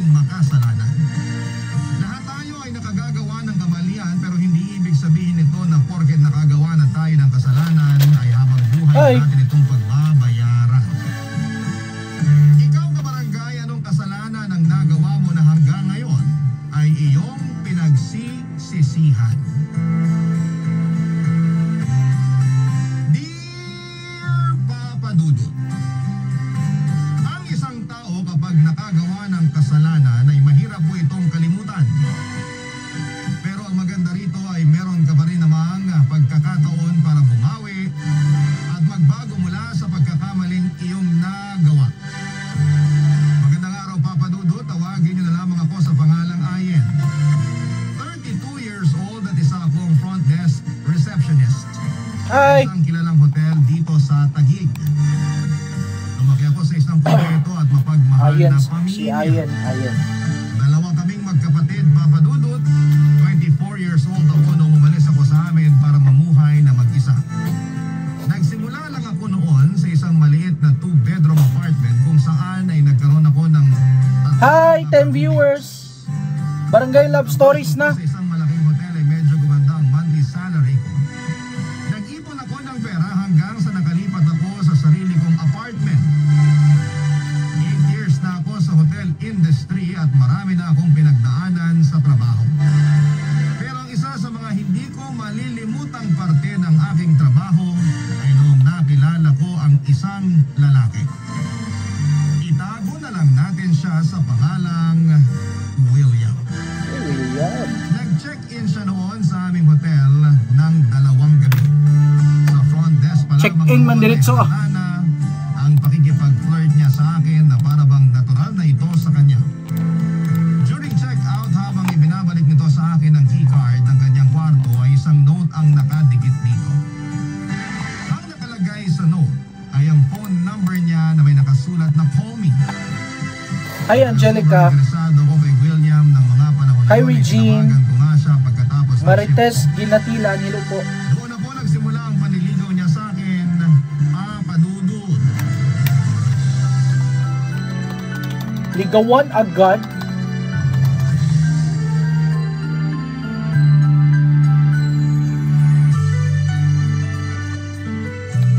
ating makasalanan. Lahat tayo ay nakagagawa ng kamalian, pero hindi ibig sabihin ito na porket nakagawa na tayo ng kasalanan ay habang buhay natin itong pagbabayaran. Ikaw kabarangay, anong kasalanan ang nagawa mo na hanggang ngayon ay iyong pinagsisisihan? Dear Papa Dudut, ang isang tao kapag nakagawa ng kasalanan ay mahirap po itong kalimutan. Pero ang maganda rito ay meron ka pa rin namang pagkakataon para bumawi at magbago mula sa pagkakamaling iyong nagawa. Magandang araw, Papa Dudut. Tawagin niyo na lamang ako sa pangalang Ayen. 32 years old at isa akong front desk receptionist. Hi! Isang kilalang hotel dito sa Taguig. Lumaki ako sa isang kumpleto at mapagmahal Ayen, na si pamilya. Ayen. Dalawa kaming magkapatid, Papa Dudut. 24 years old ako nung umalis ako sa amin para mamuhay na mag-isa. Nagsimula lang ako noon sa isang maliit na 2-bedroom apartment kung saan ay nagkaroon ako ng Hi, 10 viewers! Barangay Love Stories na. Sa isang malaking hotel ay medyo gumanda ang monthly salary ko. Nag-ipon ako ng pera hanggang sa nakalipat ako sa sarili kong apartment. 8 years na ako sa hotel industry at marami na akong pinagdaanan sa trabaho. Pero ang isa sa mga hindi ko malilimutang parte ng aking trabaho ay noong nakilala ko ang isang lalaki. Itago na lang natin siya sa pangalang William. Hey, William. Nag-check-in siya noon sa aming hotel ng 2 gabi. Sa front desk pa lamang Check-in man diretso ah. na ang pakikipag-flirt niya sa akin na para bang natural na ito sa kanya. During check-out, habang ibinabalik nito sa akin ang keycard ng kanyang kwarto, ay isang note ang nakadikit dito. Ang nakalagay sa note ay ang phone number niya na may nakasulat na "Call me". Hi, Angelica. Interesado ko kay William ng mga panahon Hi, noon, ay Regine. tinawagan ko nga siya pagkatapos ng Marites Ginatila, nilo po. doon na po nagsimula ang panliligaw niya sa akin, Papa Dudut. Ligawan agad.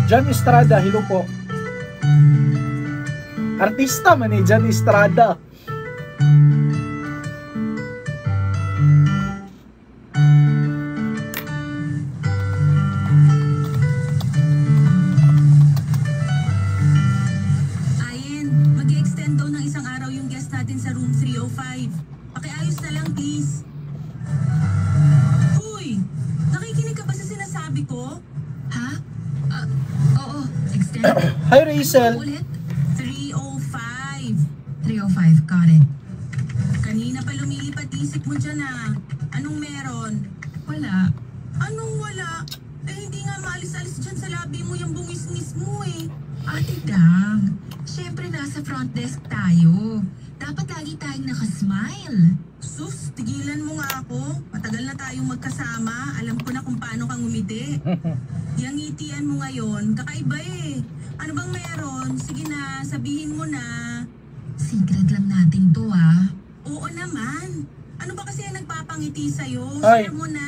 Jan Estrada, hello po. Artista man eh, Jan Estrada. Ayen, mag-extend daw ng isang araw yung guest natin sa room 305. Pakiayos na lang, please. Uy! Nakikinig ka ba sa sinasabi ko? Ha? Oo, extend. Hi, Rachel. Ulit? 305. 305, got it. Kanina pa lumilipat isip mo dyan ah. Anong meron? Wala. Anong wala? Eh hindi nga maalis-alis dyan sa labi mo yung bungis-ngis mo eh. Ate Dang, syempre nasa front desk tayo. Dapat lagi tayong nakasmile. Sus, tigilan mo nga ako. Matagal na tayong magkasama. Alam ko na kung paano kang umiti. Yang ngitian mo ngayon, kakaiba eh. Ano bang meron? Sige na, sabihin mo na. Secret lang natin to ah. Oo naman. Ano ba kasi ang nagpapangiti sa'yo? Ay. Share mo na.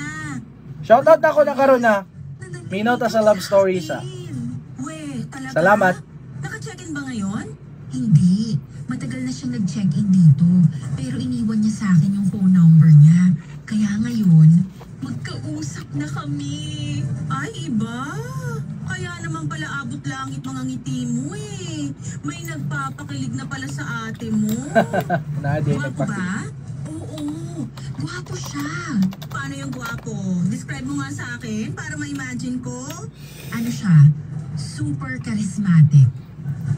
Shoutout ako na karon na. Minota sa love stories ah. We, talaga? Salamat. Naka-check-in ba ngayon? Hindi. Matagal na siyang nag-check-in dito. Pero iniwan niya sa akin yung phone number niya. Kaya ngayon, magkausap na kami. Ay, iba. Kaya naman pala abot langit mga ngiti mo eh. May nagpapakilig na pala sa ate mo. Nadia, Gwapo ba? Oo, gwapo siya. Paano yung gwapo? Describe mo nga sa akin para ma-imagine ko. Ano siya? Super charismatic.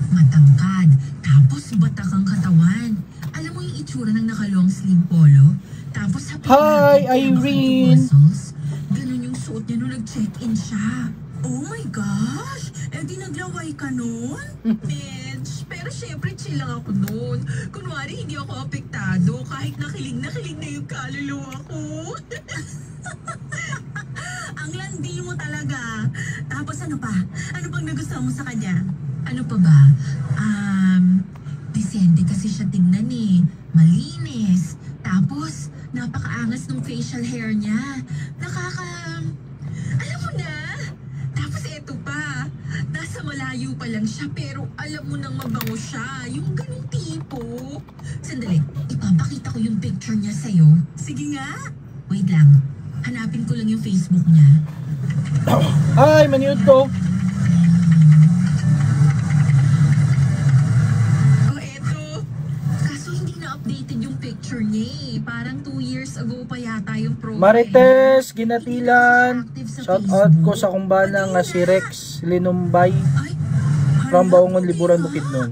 Matangkad. Tapos batak ang katawan. Alam mo yung itsura ng naka-long sleeve polo? Tapos Hi, Irene! Ganun yung suot niya nung nag-check-in siya. Oh my gosh! Eh di naglaway ka nun? Medj, pero syempre chill lang ako noon. Kunwari hindi ako apektado kahit nakilig na yung kaluluwa ko. Ang landi mo talaga. Tapos ano pa? Ano pang nagustuhan mo sa kanya? Ano pa ba? Disente kasi siya tignan eh. Malinis. Tapos, napakaangas ng facial hair niya. Alam mo na? Tapos eto pa. Nasa malayo pa lang siya pero alam mo nang mabango siya. Yung ganung tipo. Sandali, ipapakita ko yung picture niya sa'yo. Sige nga. Wait lang. Hanapin ko lang yung Facebook niya. Ay, maniod ko. Oh, eto. Kaso hindi na updated yung picture niya eh. Parang 2 years ago pa yata yung profile. Marites, Ginatilan. Shout out ko sa kumbana nga si Rex Linumbay Ay, from hala, Baungon, puti Liburan, ka. Bukidnon.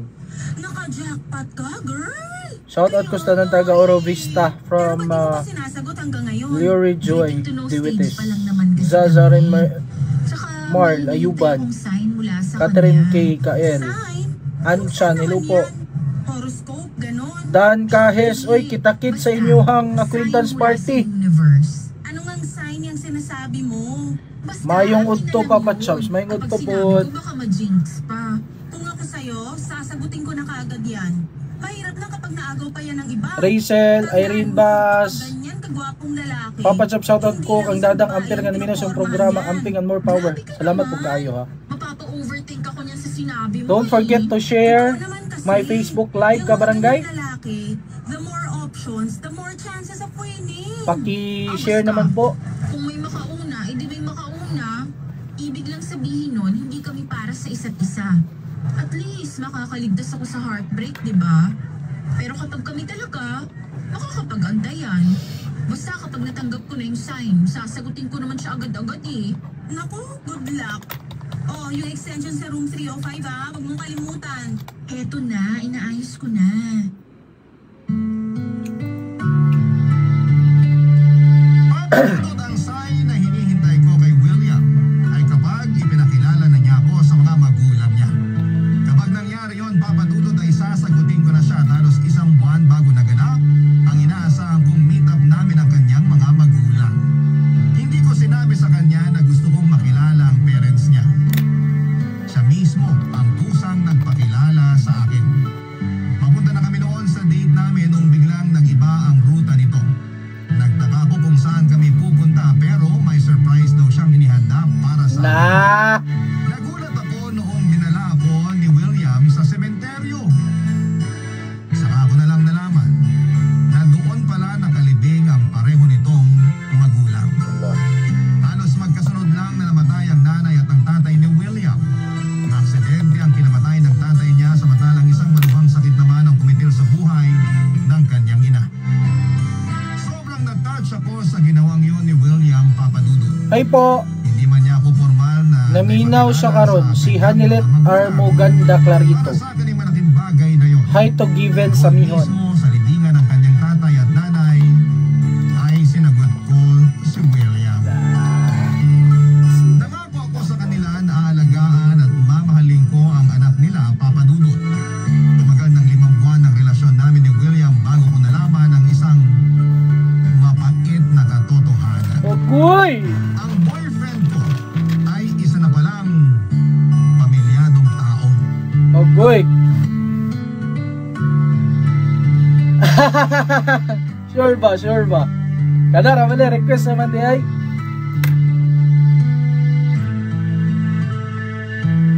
Naka-jackpot ka, girl. Shout out ko sa tanang taga Oro Vista Pero from ba't di mo pa sinasagot hanggang ngayon? Leory Joy, Getting to know Diwites, stage pa lang naman kasi Zazarin kami. Tsaka, Marl, may Ayuban, hintay kong sign mula sa Catherine K. kanya. Kael, Sign? Anshan, Ano hello naman po. yan? Horoscope, ganon. Dan Kahes, oy, kita-kit sa inyohang acquaintance Sign mula party. sa universe. Ano ngang sign yung sinasabi mo? Basta, Mayong akin udto, na lang Papa yun. Chops, mayong Kapag udto sinabi po. ko, baka ma-jinx pa. Kung ako sa'yo, sasagutin ko na kaagad yan. Mahirap na kapag naagaw pa yan ng iba. Rachel, Irene Bass, Ganyan kagwapong lalaki. Papa Chop, shoutout ko kang dadang ampir nga ng namin sa programa Amping and More Power. Salamat po kayo ha. Mapapa-overthink ako niyan sa sinabi mo. Don't forget to share my Facebook live ka barangay. Lalaki, the more options, the more chances of winning. Paki-share naman po. Kung may makauna, edi may makauna. Ibig lang sabihin nun, hindi kami para sa isa't isa. At least, makakaligtas ako sa heartbreak, di ba? Pero kapag kami talaga, makakapag-antayan. Basta kapag natanggap ko na yung sign, sasagutin ko naman siya agad-agad eh. Naku, good luck. Oh, yung extension sa room 305 ha, huwag mong kalimutan. Eto na, inaayos ko na. Pagkatod ang sign na hinihintay ko kay William ay kapag ipinakilala na niya ako sa mga magulang niya. Kapag nangyari yon, papadudod ay sasagutin ko na siya halos 1 buwan bago naganap ang inaasahan kong meet up namin ang kanyang mga magulang. Hindi ko sinabi sa kanya na gusto kong makilala ang parents niya. Siya mismo ang kusang nagpakilala sa akin. Papunta na kami noon sa date namin nung biglang nag-iba ang ruta nito. Nagtaka ko kung saan kami pupunta pero may surprise daw siyang inihanda para sa akin. Na, Nagulat ako noong dinala ako ni William sa sementeryo. Saka ako na lang nalaman na doon pala nakalibing ang pareho nitong magulang. Halos magkasunod lang na namatay ang nanay at ang tatay ni William. Aksidente ang kinamatay ng tatay niya samantalang isang malubhang sakit naman ang kumitil sa buhay ng kanyang ina. Sobrang na-touch ako sa ginawang yun ni William, Papa Dudu. ay po, Hindi man niya ako formal na naminaw siya karon si Hanilet R. Moganda Para Clarito. sa akin ay malaking bagay na yun. Hi to Given sa Mihon. Mismo sa libingan ng kanyang tatay at nanay ay sinagot ko si William. Nangako ako sa kanila na aalagaan at mamahalin ko ang anak nila, Papa Dudut. Tumagal ng 5 buwan ang relasyon namin ni William bago ko nalaman ang isang mapait na katotohanan. Ogoy! Ang boyfriend ko ay isa na palang pamilyadong tao. Ogoy! Sure ba? Sure ba? Kada raman request naman di ay.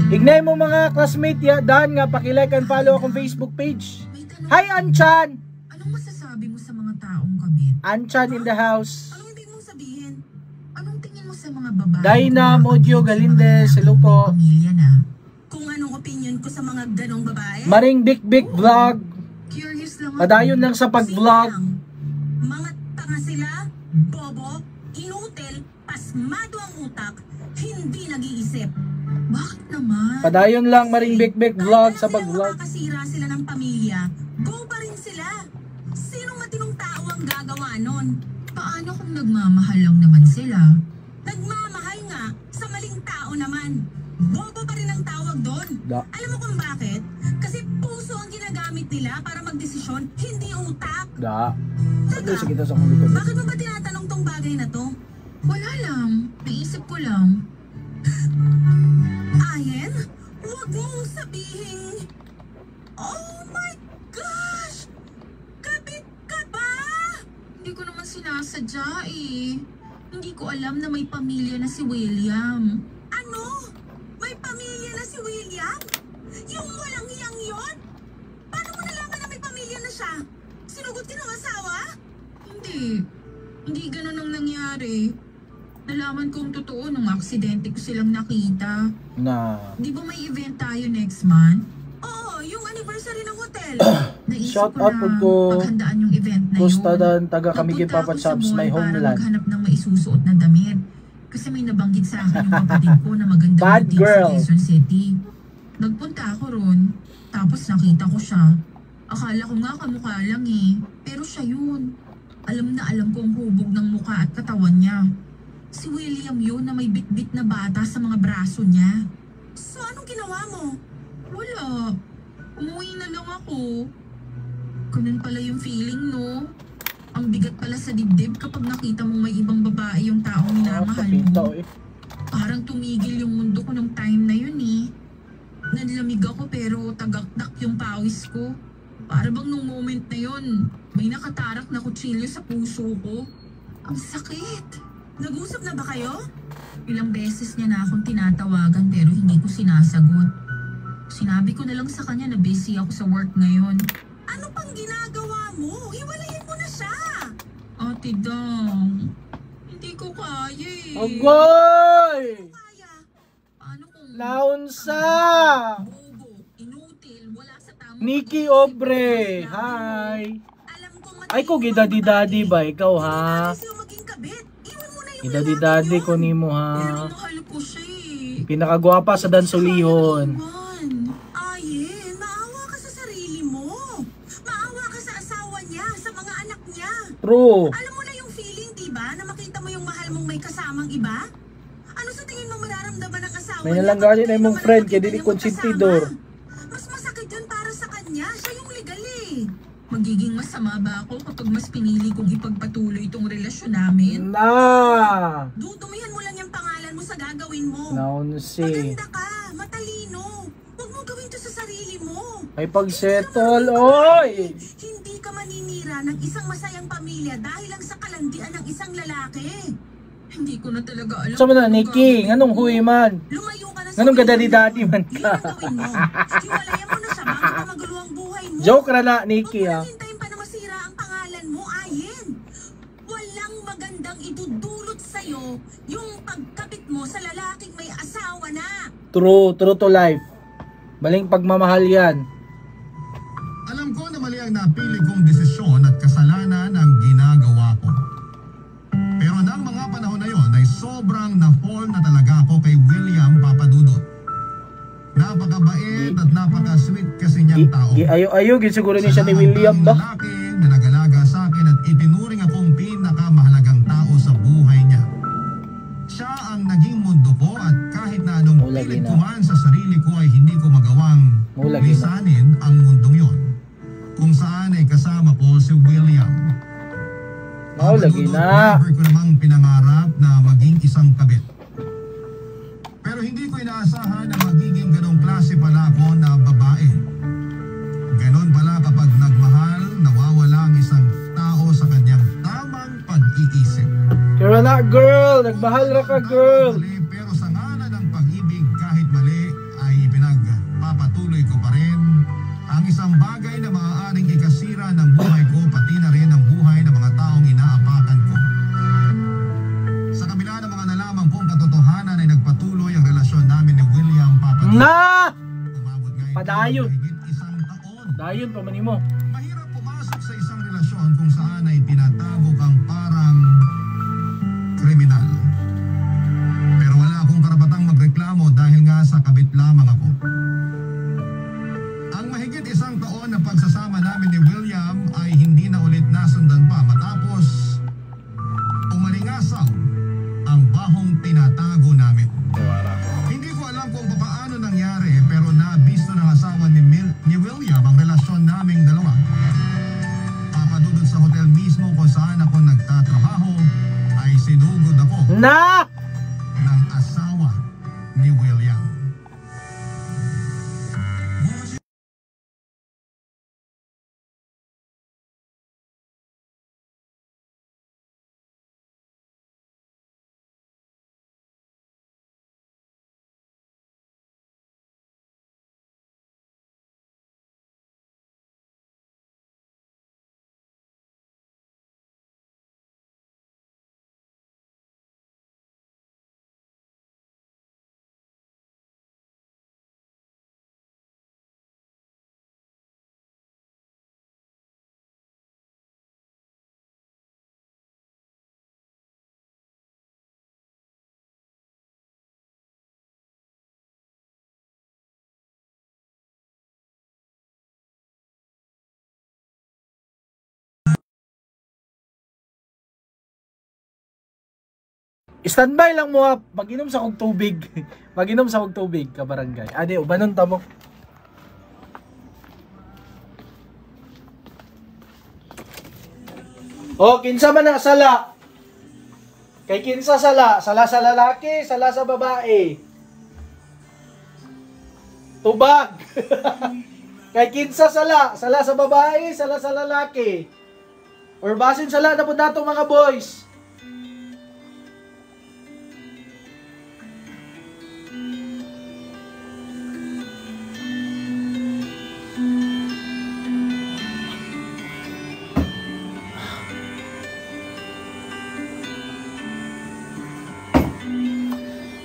Ignay mo mga classmate ya, Dan nga pakilike and follow akong Facebook page. May tanong Hi ako. Anchan! Anong masasabi mo sa mga taong kabit? Anchan in the house. Anong ibig mong sabihin? Anong tingin mo sa mga babae? Dina na Modio kumakagat sa Galindez, mga hello lalaki po. may pamilya na? Kung anong opinion ko sa mga ganong babae? Maring Big Big Vlog. Curious lang ako. Padayon lang sa pag-vlog. Sige lang. Mga tanga sila, bobo, inutil, pasmado ang utak, hindi nag-iisip. Bakit naman? Padayon lang Maring Big Big Vlog Kahit sa alam nilang pag-vlog. makakasira sila ng pamilya, go pa rin sila. Sinong matinong tao ang gagawa nun? Paano kung nagmamahal lang naman sila? Nagmamahal nga sa maling tao naman. Bobo pa rin ang tawag doon. Da. Alam mo kung bakit? Kasi puso ang ginagamit nila para magdesisyon, hindi utak. Da. Teka, Sige kita sa kong likod. bakit mo ba tinatanong tong bagay na to? Wala lang. Naisip ko lang. Ayen, huwag mong sabihin. Oh my sinasadya eh. Hindi ko alam na may pamilya na si William. Ano? May pamilya na si William? Yung walang hiyang yon? Paano mo nalaman na may pamilya na siya? Sinugot ka ng asawa? Hindi. Hindi ganun ang nangyari. Nalaman kong totoo nung aksidente ko silang nakita. Na. Di ba may event tayo next month? Oo, yung anniversary ng hotel. Naisip Shout ko out po na ko. paghandaan yung event na yun. Gusta dan taga Kamigin Nagpunta Papa ako sa Chops, my mall para homeland. maghanap ng maisusuot na damit. Kasi may nabanggit sa akin yung kapatid ko na maganda Bad dating girl. sa Quezon City. Nagpunta ako ron. Tapos nakita ko siya. Akala ko nga kamukha lang eh. Pero siya yun. Alam na alam ko ang hubog ng mukha at katawan niya. Si William yun na may bit-bit na bata sa mga braso niya. So anong ginawa mo? Wala. Umuwi na lang ako. Ganun pala yung feeling, no? Ang bigat pala sa dibdib kapag nakita mong may ibang babae yung taong minamahal mo. Parang tumigil yung mundo ko nung time na yun eh. Nanlamig ako pero tagakdak yung pawis ko. Para bang nung moment na yun, may nakatarak na kutsilyo sa puso ko. Ang sakit. Nag-usap na ba kayo? Ilang beses niya na akong tinatawagan pero hindi ko sinasagot. Sinabi ko na lang sa kanya na busy ako sa work ngayon. Ano pang ginagawa mo? Hiwalayin mo na siya! Ate Dang, hindi ko kaya eh. Agoy! Kaya, Paano kung Naunsa! bobo, inutil, wala sa tamang Nikki pag-iisip Obre, ng hi! alam kong Ay ko gidadi-dadi ba ikaw ha? Hindi maging kabit. Iwan mo na yung Gidadi-dadi ko nimo Pero ha. mahal ko siya eh. Pinakagwapa sa Dansulihon. Iwan. Ayen, maawa ka sa sarili mo. Maawa ka sa asawa niya, sa mga anak niya. True. Alam mo na yung feeling, di ba? Na makita mo yung mahal mong may kasamang iba? Ano sa tingin mo mararamdaman ng asawa May niya nalangganin kapag na imong naman friend, nakita kaya dili niya konsentidor. magkasama? Mas masakit yun para sa kanya. Siya yung legal eh. Magiging masama ba ako kapag mas pinili kong ipagpatuloy itong relasyon namin? Na! Dudumihan mo lang yung pangalan mo sa gagawin mo. Naunsi. Maganda ka, matalino. Huwag mo gawin to sa sarili mo. Ay pagsettle, oy! Hindi ka maninira ng isang masayang pamilya dahil lang sa kalandian ng isang lalaki. Hindi ko na talaga alam. Sa mo na, kung Nikki, gagawin nganong ko. huy man? Lumayo ka na sa Nganong William gadadi-dadi mo. man Yun ka? ang gawin mo. Hiwalayan mo na siya bago pa magulo ang buhay mo. Joke ra na, Huwag Nikki mo ha. nang hintayin pa na masira ang pangalan mo, Ayen. Walang magandang idudulot sa'yo yung pagkapit mo sa lalaking may asawa na. True to life. Baling pagmamahal yan. Alam ko na mali ang napili kong desisyon at kasalanan ang ginagawa ko. Pero nang mga panahon na yon ay sobrang na-fall na talaga ako kay William Papadudot. Napakabait at napaka-sweet kasi niyang tao. Ayo-ayo, gid siguro ni siya ni William ba? Lalaki na nag-alaga sa akin at itinuring akong pinakamahalagang tao sa buhay niya. Siya ang naging mundo ko at kahit na anong Mulagi pilit na. ko man sa sarili ko ay hindi ko magawang Mulagi na. lisanin ang mundong yon. Kung saan ay kasama ko si William. Lagi Papadudot, na. never ko namang pinangarap na maging isang kabit. Pero hindi ko inaasahan na magiging ganong klase pala ako na babae. Ganon pala kapag nagmahal, nawawala ang isang tao sa kanyang tamang pag-iisip. Kaya na, girl! Nagmahal ra ka, girl! Mali, pero sa ngalan ng pag-ibig kahit mali ay ipinagpapatuloy ko pa rin ang isang bagay na maaaring ikasira ng buhay ko pati na rin ang buhay ng mga taong inaapakan ko. Sa kabila ng mga nalaman kong katotohanan ay nagpatuloy ang relasyon namin ni William Papadudot. Na! Umabot nga ito Padayon. ng mahigit isang taon. Dayon pa man mo. Mahirap pumasok sa isang relasyon kung saan ay tinatago kang parang kriminal. Pero wala akong karapatang magreklamo dahil nga sa kabit lamang ako. Ang mahigit isang taon na pagsasama namin ni William ay hindi na ulit nasundan pa matapos umalingasaw ang bahong tinatago namin. Hindi ko alam kung paano nangyari pero nabisto ng asawa ni William ang relasyon naming dalawa. Papadudod sa hotel mismo kung saan ako nagtatrabaho ay sinugod ako Na! ng asawa ni William. Standby lang mo ha. Mag-inom sa kong tubig. Mag-inom sa kong tubig, kabarangay. Adi, ubanon ta mo. Oh, kinsa man na sala. Kay kinsa sala? Sala sa lalaki, sala sa babae. Tubag. Kay kinsa sala? Sala sa babae, sala sa lalaki. Or basin sala na po nato mga boys.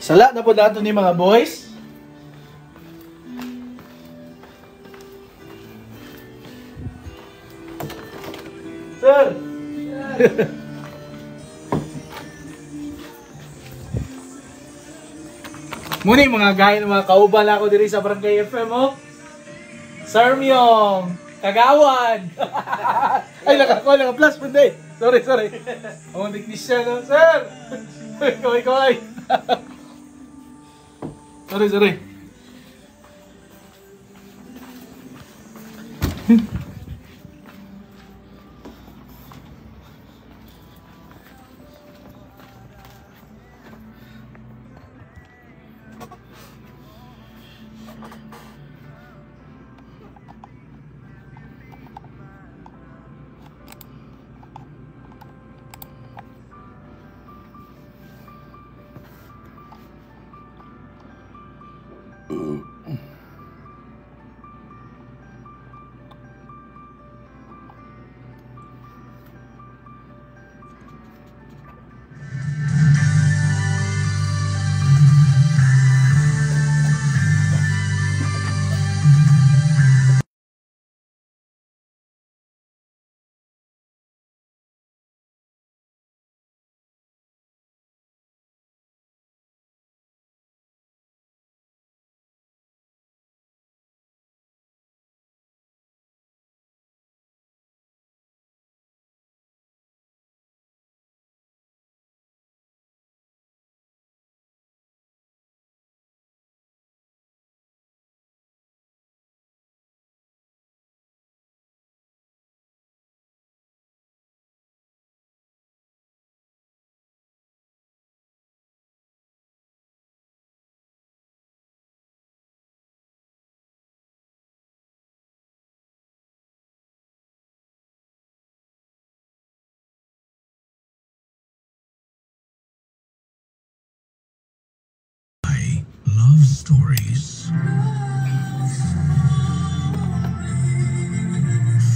Sala na po nato ni mga boys. Sir. Muni mga gayon mga kauban ako diri sa Barangay FM oh. Sir Myong, Kagawan. Ay nakakuha lang plus punday. Sorry. Ang technician no, sir. Koy. Sorry. Love stories.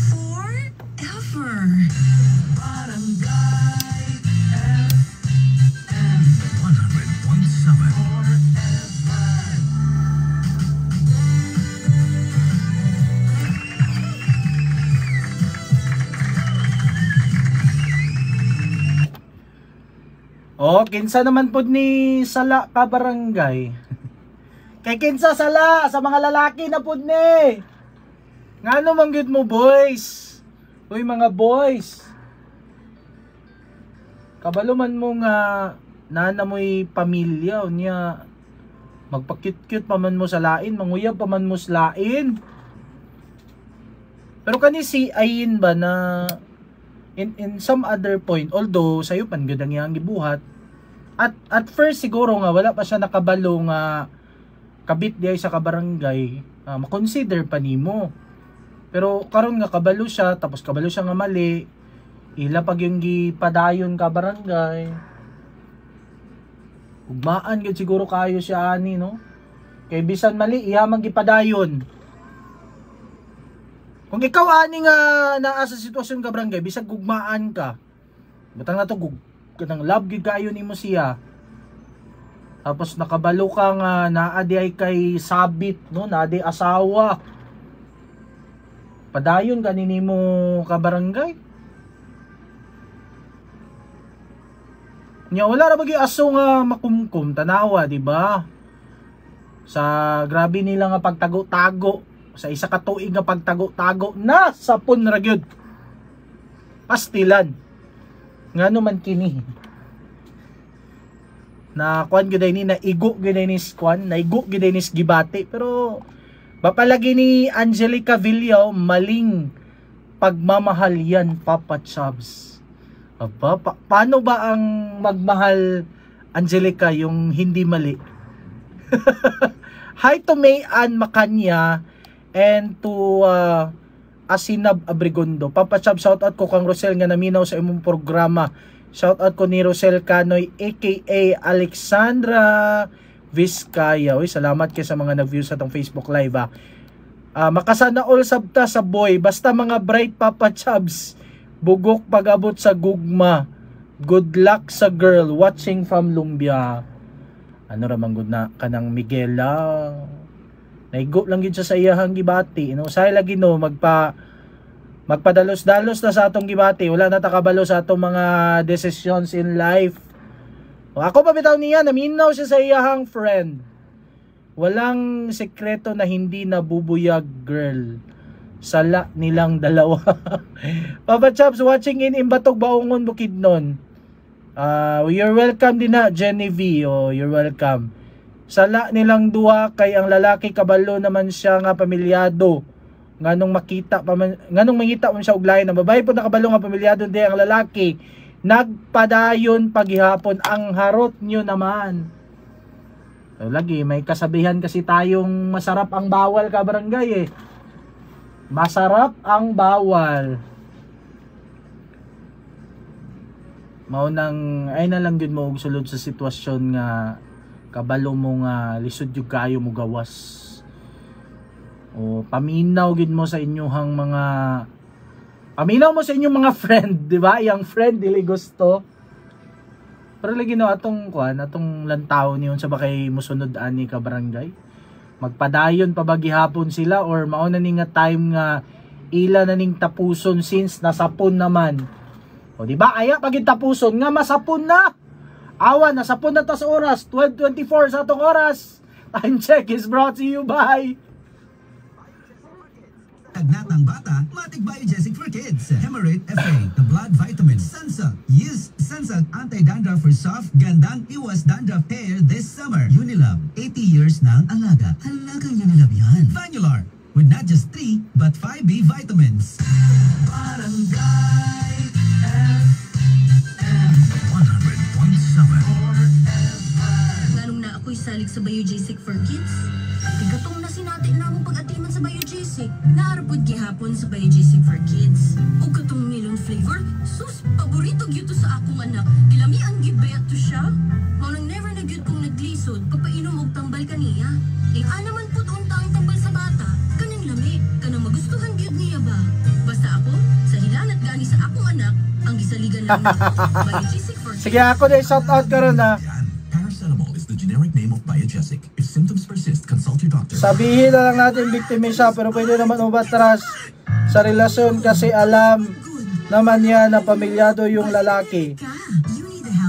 Forever. Barangay FM 100.7. Oh, kinsa naman po ni sala ka barangay. Kay kinsa sala sa mga lalaki na pud ni. Ngano man gyud mo boys? Uy mga boys. Kabalo man mo nga nana mo'y pamilya unya magpa-cute-cute pa man mo sa lain, manguyab pa man mo sa lain. Pero kani si Ayin ba na in some other point, although sayo pan gyud ang iyang gibuhat, at first siguro nga wala pa siya nakabalo nga kabit diay sa kabarangay, makonsider pa nimo. Pero karon nga kabalo siya, tapos kabalo siya nga mali, ila pag yung gipadayon ka barangay. Ugmaan gyud siguro kayo siya ani no. Kay bisan mali iya man gipadayon. Kung ikaw ani nga naa sa sitwasyon ka barangay, bisag gugmaan ka. Butang na to kanang love gyud kayo nimo siya. Tapos nakabalo ka nga naa di ay kay sabit no, naa di asawa. Padayon ka nimo ka barangay. Nya wala ra bagi aso nga makumkum tanawa, di ba? Sa grabe nila nga pagtago-tago, sa isa ka tuig nga pagtago-tago na sapon ra gyud. Pastilan. Ngano man kini? na kuan gyud ni na igo gyud ni kuan, na igo gyud ni gibati, pero bapalagi ni Angelica Villau, maling pagmamahal yan, Papa Chubs. Paano ba ang magmahal, Angelica, yung hindi mali? Hi to May Ann Macanya and to Asinab Abrigondo. Papa Chubs, shout out ko kang Rosel nga naminaw sa imong programa. Shout out ko ni Rosel Canoy aka Alexandra Vizcaya. Uy, salamat kayo sa mga nag-view sa tong Facebook Live ha. Makasana all sabta sa boy. Basta mga bright, Papa Chubs. Bugok pag-abot sa gugma. Good luck sa girl watching from Lumbia. Ano ramang good na kanang Miguel naigo lang gid sa iyahang gibati. No? Say lagi no magpadalos-dalos na sa atong gibati. Wala na takabalo sa atong mga decisions in life. O, ako pa bitaw niya, naminaw siya sa iyahang friend. Walang sekreto na hindi nabubuyag, girl. Sala nilang dalawa. Papa Chubs, watching in Imbatog, Baungon, Bukidnon. You're welcome din na, Jenny V. Oh, you're welcome. Sala nilang duha, kay ang lalaki kabalo naman siya nga pamilyado. Nganong makita man siya og lain. Ang babae po nakabalo nga pamilyado di ang lalaki. Nagpadayon paghihapon. Ang harot nyo naman. So, lagi may kasabihan kasi tayong masarap ang bawal, ka barangay Masarap ang bawal. Maunang ay na lang gyud mo og sulod sa sitwasyon nga kabalo mo nga lisod yung kayo mo gawas. O paminaw gid mo sa inyong mga mga friend, di ba? Yang friend dili gusto. Pero lagi no atong lantaw niyon sa bakay musunod ani ka barangay. Magpadayon pa ba gihapon sila or mao na ni nga time nga ila na ning tapuson since nasapon naman. O di ba? Aya pagid tapuson nga masapon na. Awan nasapon na tas oras 12:24 sa atong oras. Time check is brought to you by Tagnat ng bata, Matic Biogesic for Kids. Hemorrhoid FA, the blood vitamin. Sansa. Use Sansa anti-dandruff for soft, gandang, iwas dandruff hair this summer. Unilab, 80 years ng alaga. Halagang Unilab yan. Vanular, with not just 3, but 5B vitamins. Barangay FM 100.7. Nganong na ako'y salig sa Biogesic for Kids? Tigatong na sinati na akong pag-atiman sa Biogesic. Naarapod gihapon sa Biogesic for Kids. O katong melon flavor, sus, paborito gyud to sa akong anak. Gilami ang gibet to siya. Maunang never na gyud kong naglisod, papainom og tambal kaniya. Ana man pud untang tambal sa bata, kanang lami, kanang magustuhan gyud niya ba? Basta ako, sa hilanat gani sa akong anak, ang gisaligan lang Biogesic for Kids. Sige ako na shout out karon na. Paracetamol is the generic name of Biogesic. If symptoms persist, consult your doctor. Sabihin na lang natin biktima siya pero pwede naman umatras sa relasyon kasi alam naman niya na pamilyado yung lalaki.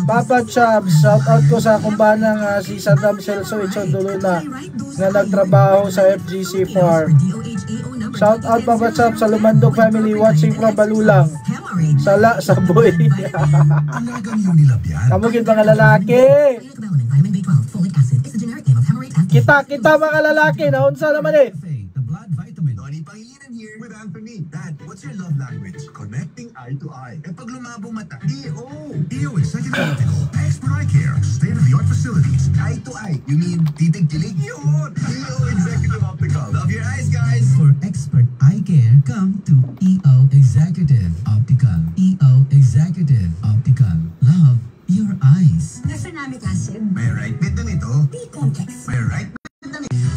Papa Chubs, shout out ko sa kumbana nga si Saddam Celso Itzondoluna na nagtrabaho sa FGC Farm. Shout out Papa Chubs sa Lumandog family watching from Balulang. Sala sa boy. Kamugin mga lalaki. Kita mga lalaki na unsa naman The blood vitamin. Donnie Pangilinan here with Anthony. Dad, what's your love language? Connecting eye to eye. Eh pag lumabo mata, EO. EO Executive Optical. Expert eye care. State-of-the-art facilities. Eye to eye. You mean titig-tilig? Yun! EO Executive Optical. Love your eyes, guys. For expert eye care, come to EO Executive Optical. EO Executive Optical. Love your eyes. Nefenamic acid. May right bit na nito. T-complex. May right bit na nito.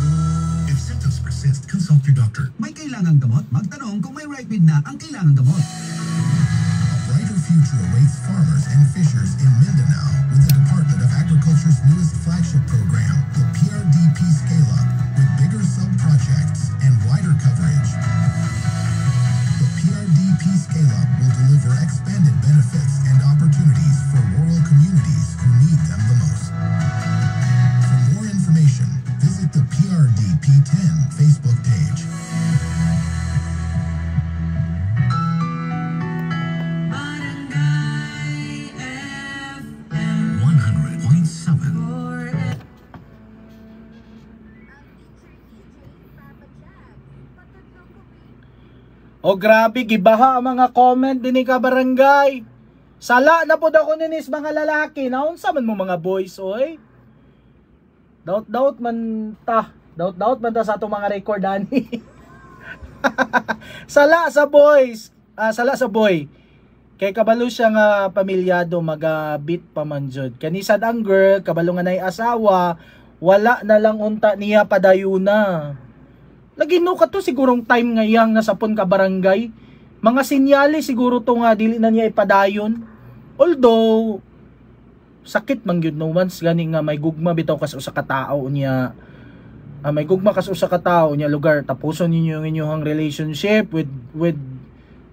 If symptoms persist, consult your doctor. May kailangang gamot? Magtanong kung may right bid na ang kailangang gamot. A brighter future awaits farmers and fishers in Mindanao with the Department of Agriculture's newest flagship program, the PRDP Scale Up, with bigger sub-projects and wider coverage. The PRDP Scale Up will deliver expanded benefits and opportunities for rural communities who need them the most. For more information, visit the PRDP 10 Facebook page. Barangay FM 100.7. O grabe, gibaha ang mga comment din ka barangay. Sala na po ako ninis mga lalaki. Naunsa man mo mga boys, oy. Doubt man ta sa atong mga record ani. Sala sa boys. Sala sa boy. Kay kabalo siya nga pamilyado magabit pa man jud. Kanisad ang girl, kabalo nga nay asawa, wala na lang unta niya padayuna. Lagi no kato sigurong time nga yang nasapon ka barangay. Mga sinyali siguro to nga dili na niya ipadayon. Although sakit man gyud no once gani nga may gugma bitaw kas usa ka tawo niya. May gugma kas usa ka tawo niya lugar tapuson ninyo ang inyong relationship with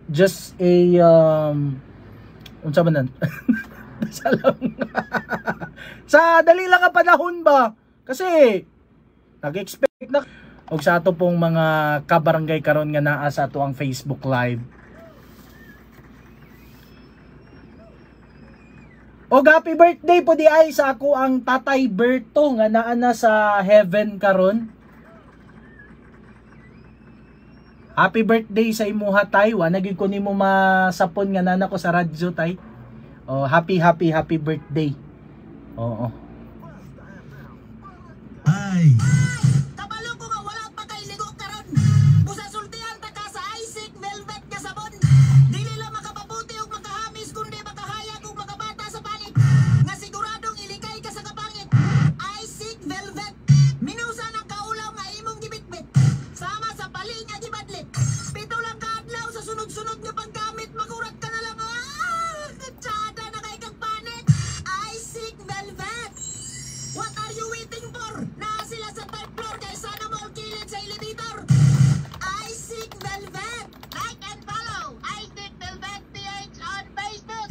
just a unsa man nan? Sa dali lang nga panahon ba? Kasi nag-expect na og sa ato pong mga kabarangay karon nga naa sa ato ang Facebook Live. Og happy birthday po di ay sa ako ang Tatay Berto nga naa na sa heaven karon. Happy birthday sa imuha tay. Wa na gyud ko nimo masapon nga nana ko sa radyo tay. Oh, happy birthday. Oo. Ay. Kabalo ko nga wala pa kay ligo karon. Busa sultihan ta ka sa Isaac Velvet nga sabon. Dili lang makapabuti og makahamis kundi makahayag og makabata sa palit. Nga siguradong ilikay ka sa kapangit. Isaac Velvet. Minusa ng kaulaw nga imong gibitbit. Sama sa paling nga gibadlit. Pito lang ka adlaw sa sunod-sunod nga paggamit makurat ka na lang. Tsada na kay kag panit. Isaac Velvet. What are you waiting for? Na sila sa third floor kay sana mall kilid sa elevator. Isaac Velvet. Like and follow Isaac Velvet PH on Facebook.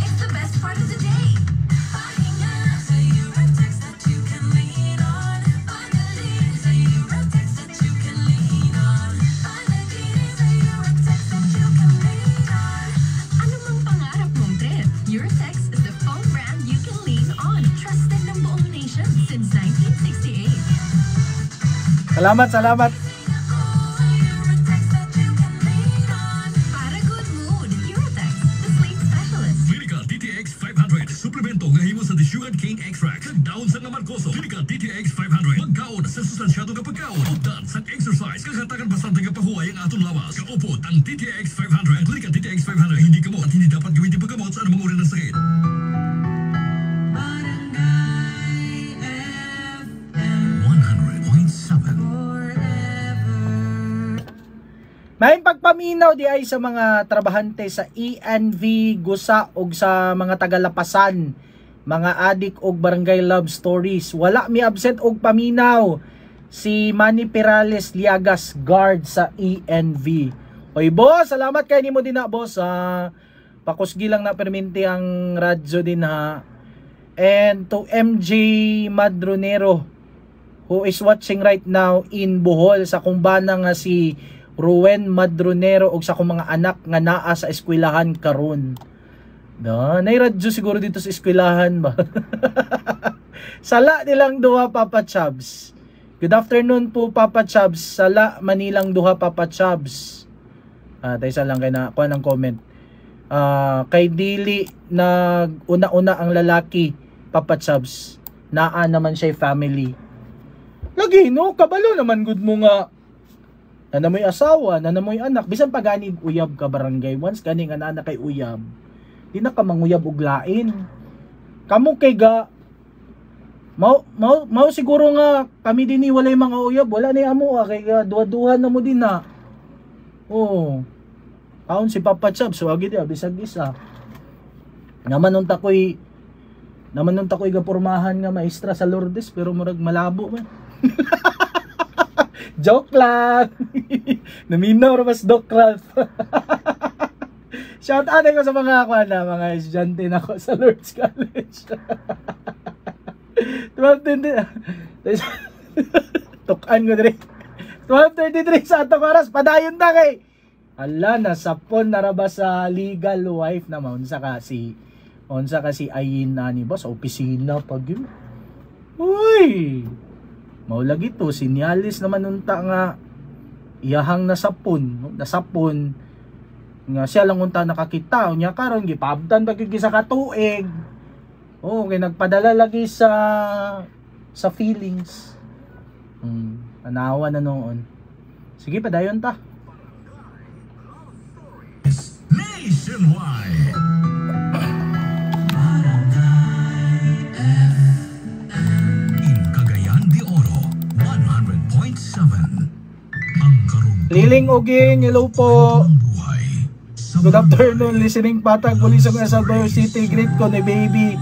It's the best part of the day. Pahinga sa Eurotex that you can lean on. Panaginip sa Eurotex that you can lean on. Panaginip sa Eurotex that you can lean on. Ano mang pangarap mong trip, Eurotex is the phone brand you can lean on. Trusted ng buong nation since 1968. Salamat. Para good mood, Eurotex, the sleep specialist. Clinical DTX 500. Suplemento nga himo sa Sugar Cane Extract. Down sa Marcoso. Clinical DTX 500. Magkaon sa sustansyado nga pagkaon. Ugdan sa exercise. Kakatakan bastante nga pahuway ang aton lawas. Kaupod ang DTX 500. Clinical DTX 500. Hindi gamot at hindi dapat gawin di paggamot sa anumang uri ng sakit. Barangay FM 100.7. May pagpaminaw di ay sa mga trabahante sa ENV Gusa og sa mga tagalapasan, mga adik og barangay love stories. Wala mi absent og paminaw si Manny Perales Liagas, guard sa ENV. Oy boss, salamat kay nimo din na boss. Pakusgi lang na perminti ang radyo din ha. And to MJ Madronero who is watching right now in Bohol, sa kumbana nga si Ruwen Madronero og sa akong mga anak nga naa sa eskwelahan karon. Nay radyo siguro dito sa eskwelahan ba. Sala nilang duha Papa Chabs. Good afternoon po Papa Chabs. Sala Manilang duha Papa Chabs. Tayo sa lang kay na kuha ng comment. Kay dili nag una-una ang lalaki Papa Chabs. Naa naman siya family. Lagi no, kabalo naman gud mo nga. Nanamoy asawa, nanamoy anak, bisan pa gani uyab ka barangay. Once gani nga nana kay uyab, di na ka manguyab og lain. Kamo kay ga mau siguro nga kami dinhi walay mga uyab, wala ni amo kay ga duha-duha na mo din na. Oh. Aon si Papa Chab, so agi di bisag isa. Naman unta koy Naman nung tako'y gapurmahan nga maestra sa Lourdes pero murag malabo man. Joke lang. Naminaw ra mas Doc Ralph. Shout out ko sa mga mga estudyante nako sa Lourdes College. 12:20. Tukan ko dire. 12:33 sa atong oras padayon ta kay. Ala nasapon na ra ba sa legal wife na unsa kasi ayin na ni boss sa opisina pag yun. Uy. Maulagi to sinyalis naman unta nga iyahang nasapon nga siya lang unta nakakita nya karon gipabtan pagigi sa katuig. Oh, kay nagpadala lagi sa feelings. Anawa na noon. Sige padayon ta. Nationwide. In Cagayan de Oro, 100.7. Ang karugtong Liling Uging, hello po. ng buhay. Good afternoon, listening patag muli sa El Salvador City. Greet ko ni baby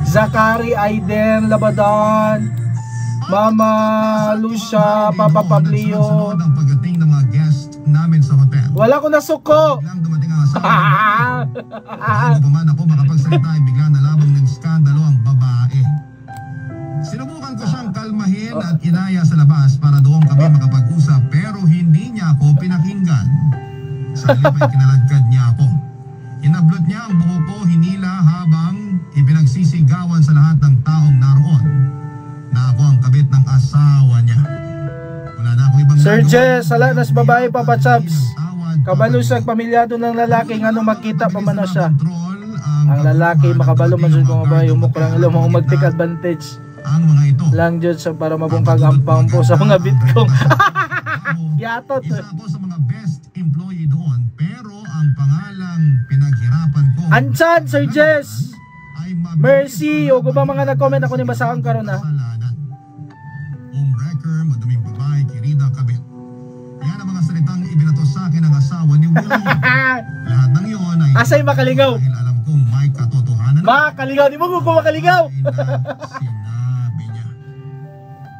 Zakari Aiden Labadan, Mama Lucia, Papa Pablio. Sunod ang pagdating ng mga guest namin sa hotel. Wala ko na suko. Biglang dumating ang asawa. Bago pa man ako makapagsalita ay bigla nalabang ng skandalo ang babae. Sinubukan ko siyang kalmahin at inaya sa labas para doon kami makapag-usap pero hindi niya ako pinakinggan. Sa halip ay kinaladkad niya ako. Inablot niya ang buhok ko hinila habang ipinagsisigawan sa lahat ng taong naroon na ako ang kabit ng asawa niya. Wala na ako ibang Sir nagawa. Jess, salat nas babae Papa Chabs. Tawad, Kabalo Papa sa Chabs. pamilyado ng lalaki nga nung magkita pa man na siya. Control Ang lalaki makabalo man siya kung babae umok lang ilo mo mag-take advantage ang mga ito. lang jud sa para mabungkag ang pampo sa mga bitkong. Yatot. Isa ako sa mga best employee doon pero ang pangalang pinaghirapan ko Ansan, Sir Jess. ay mabilis Mercy, na o ba mga nag-comment ako ni basahang karon ha. kasalanan. Homewrecker, maduming babae, kirida, kabit. Yan ang mga salitang ibinato sa akin ng asawa ni William. Lahat ng iyon ay Asay makaligaw. dahil alam kong may katotohanan Makaligaw, di mo ko makaligaw. sinabi niya.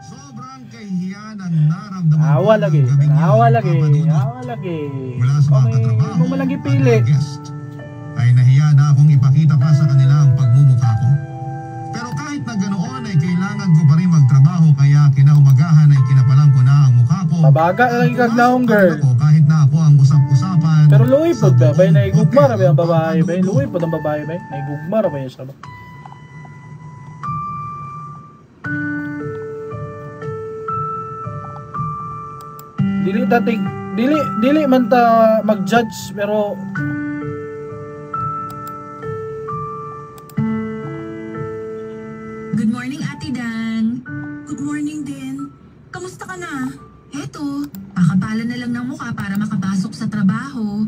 Sobrang kahihiyan ang naramdaman Awa ko lagi, ng gabing yun, awa lagi, Papa Dudut. awa lagi. Mula sa mga katrabaho Kung malang at gipili. mga guest, ay nahiya na akong ipakita pa sa kanila ang pagmumukha ko. Pero kahit na ganoon ay kailangan ko pa rin magtrabaho kaya kinaumagahan ay kinapalang ko na ang mukha ko. Mabaga na lang kag naong girl. Ako, kahit na ako ang usap-usapan. Pero luwi po ba? Bay sa naigugma ra ba ang buong babae ba? hotel. Luwi po ang babae ba? Naigugma ra ba siya ba? Dili man ta mag-judge pero Good morning, Ate Dan. Good morning din. Kamusta ka na? Eto, pakapalan na lang ng mukha para makapasok sa trabaho.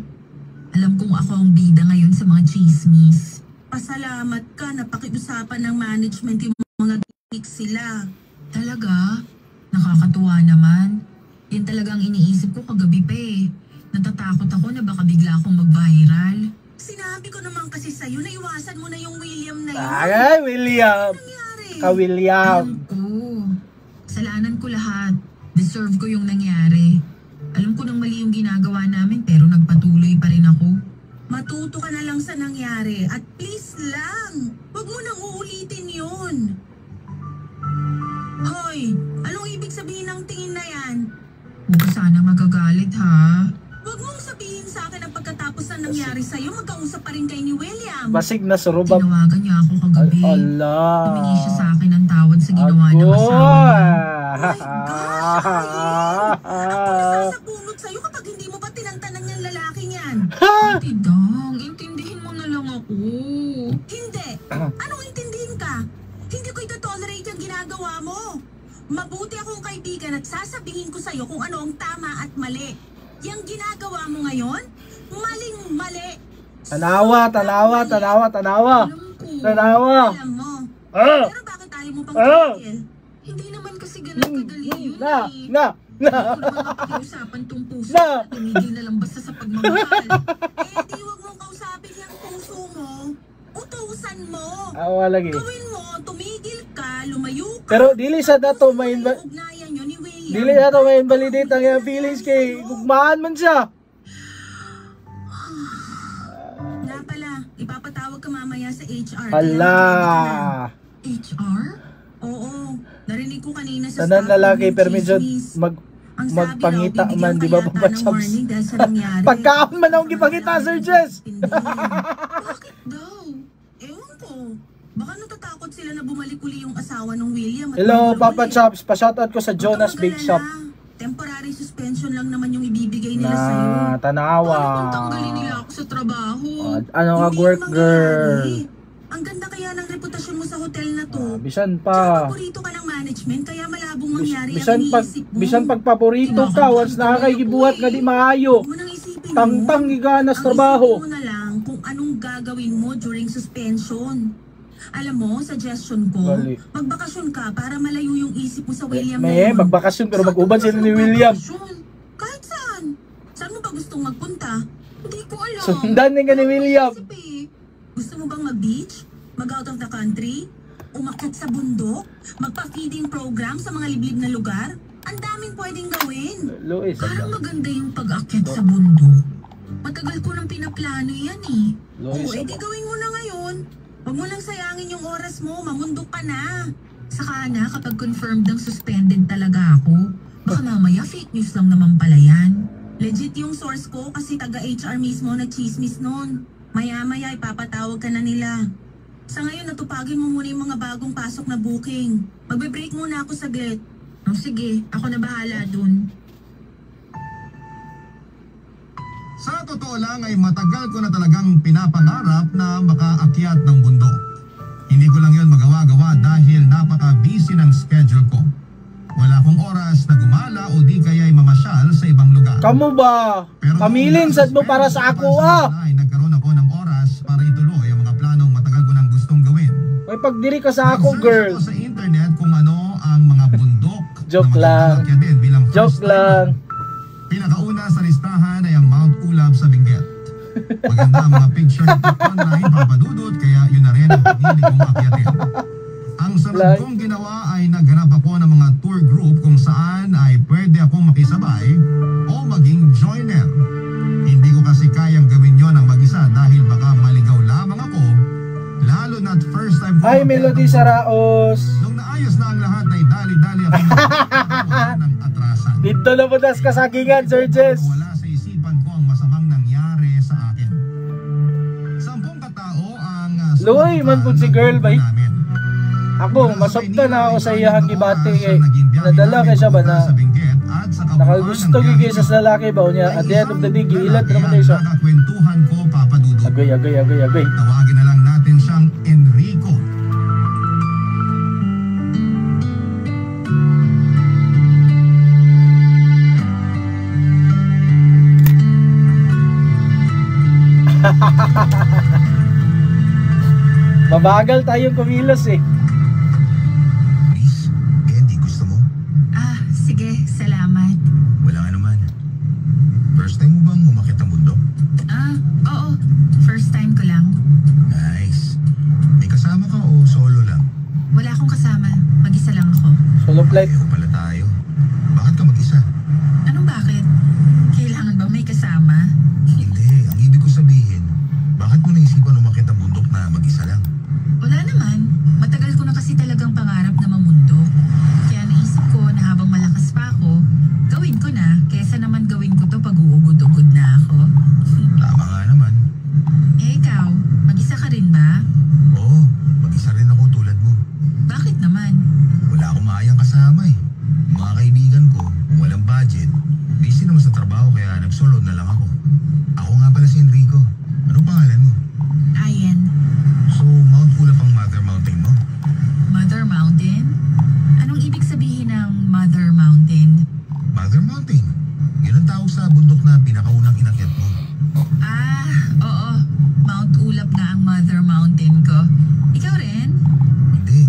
Alam kong ako ang bida ngayon sa mga chismis. Pasalamat ka na pakiusapan ng management yung mga gigs sila. Talaga? Nakakatuwa naman. Yan talagang iniisip ko kagabi pa eh. Natatakot ako na baka bigla akong mag-viral. Sinabi ko naman kasi sa'yo na iwasan mo na yung William na yun. ay William. Ano nangyari? Ka-William. Alam ko. Kasalanan ko lahat. Deserve ko yung nangyari. Alam ko nang mali yung ginagawa namin pero nagpatuloy pa rin ako. Matuto ka na lang sa nangyari at please lang, huwag mo nang uulitin yun. Hoy, anong ibig sabihin ng tingin na yan? Huwag ka sana magagalit ha. Huwag mong sabihin sa akin ang pagkatapos na nangyari sa'yo, magkausap pa rin kayo ni William. Basig na surubab. Tinawagan niya ako kagabi. Ala. Humingi siya sa akin ng tawad sa ginawa ng asawa niya. Oh my gosh, ako nasasabunod sa'yo kapag hindi mo pa tinantanan yung lalaking yan. Ate Dang, intindihin mo na lang ako. Hindi. Anong intindihin ka? Hindi ko ito-tolerate yung ginagawa mo. Mabuti akong kaibigan at sasabihin ko sa'yo kung ano ang tama at mali. Yang ginagawa mo ngayon, maling-mali. Tanawa. Alam ko. Tanawa. Alam mo. Ah. Pero bakit ayaw mo pang Ah. tumigil? Hindi naman kasi ganun kadali yun Na. eh. Na. Hindi ko naman makikiusapan tong puso Na. na tumigil na lang basta sa pagmamahal. Eh, di wag mong kausapin yung puso mo. Utusan mo. Awa lagi. Gawin mo lumayo ka. Pero dili sa dato may Ugnayan yun ni William. dili dato may invalidate ang iyang feelings kay gugmaan man siya. Nga pala, ipapatawag ka mamaya sa HR. Hala. HR? Oo, narinig ko kanina sa Tanan staff lalaki room, permission chismis. magpangita Ang sabi raw, man bibigyan di ba ka yata Papa ng Chops? warning dahil sa nangyari. Pagkaon man akong gipangita, Sir Jess. Bakit daw? Ewan ko. Baka natatakot sila na bumalik uli yung asawa ng William. At Hello bumalik Papa uli. Chops, pa-shoutout ko sa Huwag Jonas kang Bake mag-alala. Shop. Temporary suspension lang naman yung ibibigay nila sa'yo. Na Paano kung Tanawa. tanggalin nila ako sa trabaho? Ano ka Hindi work mangyayari. girl? Ang ganda kaya ng reputasyon mo sa hotel na to. Bisan Tsaka pa. paborito ka ng management, kaya malabong mangyari Bisan ang pag iniisip mo. bisan pag paborito ka once nakakaigibuhat nga di maayo. Huwag mo nang isipin Tangtang yun. giganas Ang trabaho. isipin mo na lang kung anong gagawin mo during suspension. Alam mo, suggestion ko, Gali. magbakasyon ka para malayo yung isip mo sa William na May yun. magbakasyon pero Saan mag-uban ka sila gusto ni William. magbakasyon? Kahit saan. Saan mo ba gustong magpunta? Hindi ko alam. Sundan din ka ni William. Isip eh. Gusto mo bang mag-beach? Mag-out of the country? Umakyat sa bundok? Magpa-feeding program sa mga liblib na lugar? Ang daming pwedeng gawin. Luis, Parang maganda yung pag-akyat sa bundok. Matagal ko nang pinaplano yan eh. Oo, Luis. edi gawin mo na ngayon. Huwag mo lang sayangin yung oras mo. Mamundok ka na. Saka na kapag confirmed ng suspended talaga ako. Baka mamaya fake news lang naman pala yan. Legit yung source ko kasi taga-HR mismo na chismis nun. Maya-maya ipapatawag ka na nila. Sa ngayon, natupagin mo muna yung mga bagong pasok na booking. Magbe-break muna ako saglit. Oh, sige, ako na bahala dun. Sa totoo lang ay matagal ko na talagang pinapangarap na makaakyat ng bundok. Hindi ko lang yon magawa-gawa dahil napaka-busy ng schedule ko. Wala akong oras na gumala o di kaya'y mamasyal sa ibang lugar. Kamu ba? Pero Pamilin sad mo para sa ako ah. Ay nagkaroon ako ng oras para ituloy ang mga planong matagal ko nang gustong gawin. May pagdiri ka sa ako, Nag-search girl. ako sa internet kung ano ang mga bundok Joke lang. na magandang bilang Joke first lang. time. Pinakauna sa listahan ay ang Mount Ulab sa Benguet. Maganda ang mga picture nito online, papadudot, kaya yun na rin ang pinili kong akyatin. Ang sunod Like. kong ginawa ay naghanap ako ng mga tour group kung saan ay pwede akong makisabay o maging joiner. Hindi ko kasi kayang gawin yon ang mag-isa dahil baka maligaw lamang ako, lalo na't first time ko. Hi, Melody Saraos. Nung naayos na ang lahat ay dali-dali ako nagkakaroon ng atrasan. Dito na po das kasagingan, Sir Jess. Wala sa isipan ko ang masamang nangyari sa akin. 10 katao ang Luoy, man po si girl, bay. namin. Ako, masabta na ako sa iyang gibati kay Nadala nadala kay siya ba na nakagusto ng gigay sa lalaki ba niya at the end of the day giilat naman tayo siya. Nakakwentuhan ko, papadudot. Agay. Tawagin na lang natin siyang Enrico. Mabagal tayong kumilos eh. Miss, candy, gusto mo? Ah, sige, salamat. Walang anuman. First time mo bang umakyat ng bundok? Ah, oo. First time ko lang. Nice. May kasama ka o solo lang? Wala akong kasama. Mag-isa lang ako. Solo flight. Pareho pala tayo. Bakit ka mag-isa? Anong bakit? Kailangan ba may kasama? Hindi, ang ibig ko sabihin, bakit mo naisipan umakyat ng bundok na mag-isa lang? Wala naman. Matagal ko na kasi talagang pangarap na mamundok. Kaya naisip ko na habang malakas pa ako, gawin ko na kaysa naman gawin ko to pag uugod-ugod na ako. Tama nga naman. Eh ikaw, mag-isa ka rin ba? Oo, mag-isa rin ako tulad mo. Bakit naman? Wala akong maayang kasama eh. Mga kaibigan ko, kung walang budget, busy naman sa trabaho kaya nag-solo na lang ako. Ako nga pala si Enrico. Anong pangalan mo? Ayan. So, Mount Ulap ang mother mountain mo? Mother Mountain? Anong ibig sabihin ng Mother Mountain? Mother Mountain? Yun ang tawag sa bundok na pinakaunang inakyat mo. Ah, oo. Mount Ulap nga ang Mother Mountain ko. Ikaw rin? Hindi.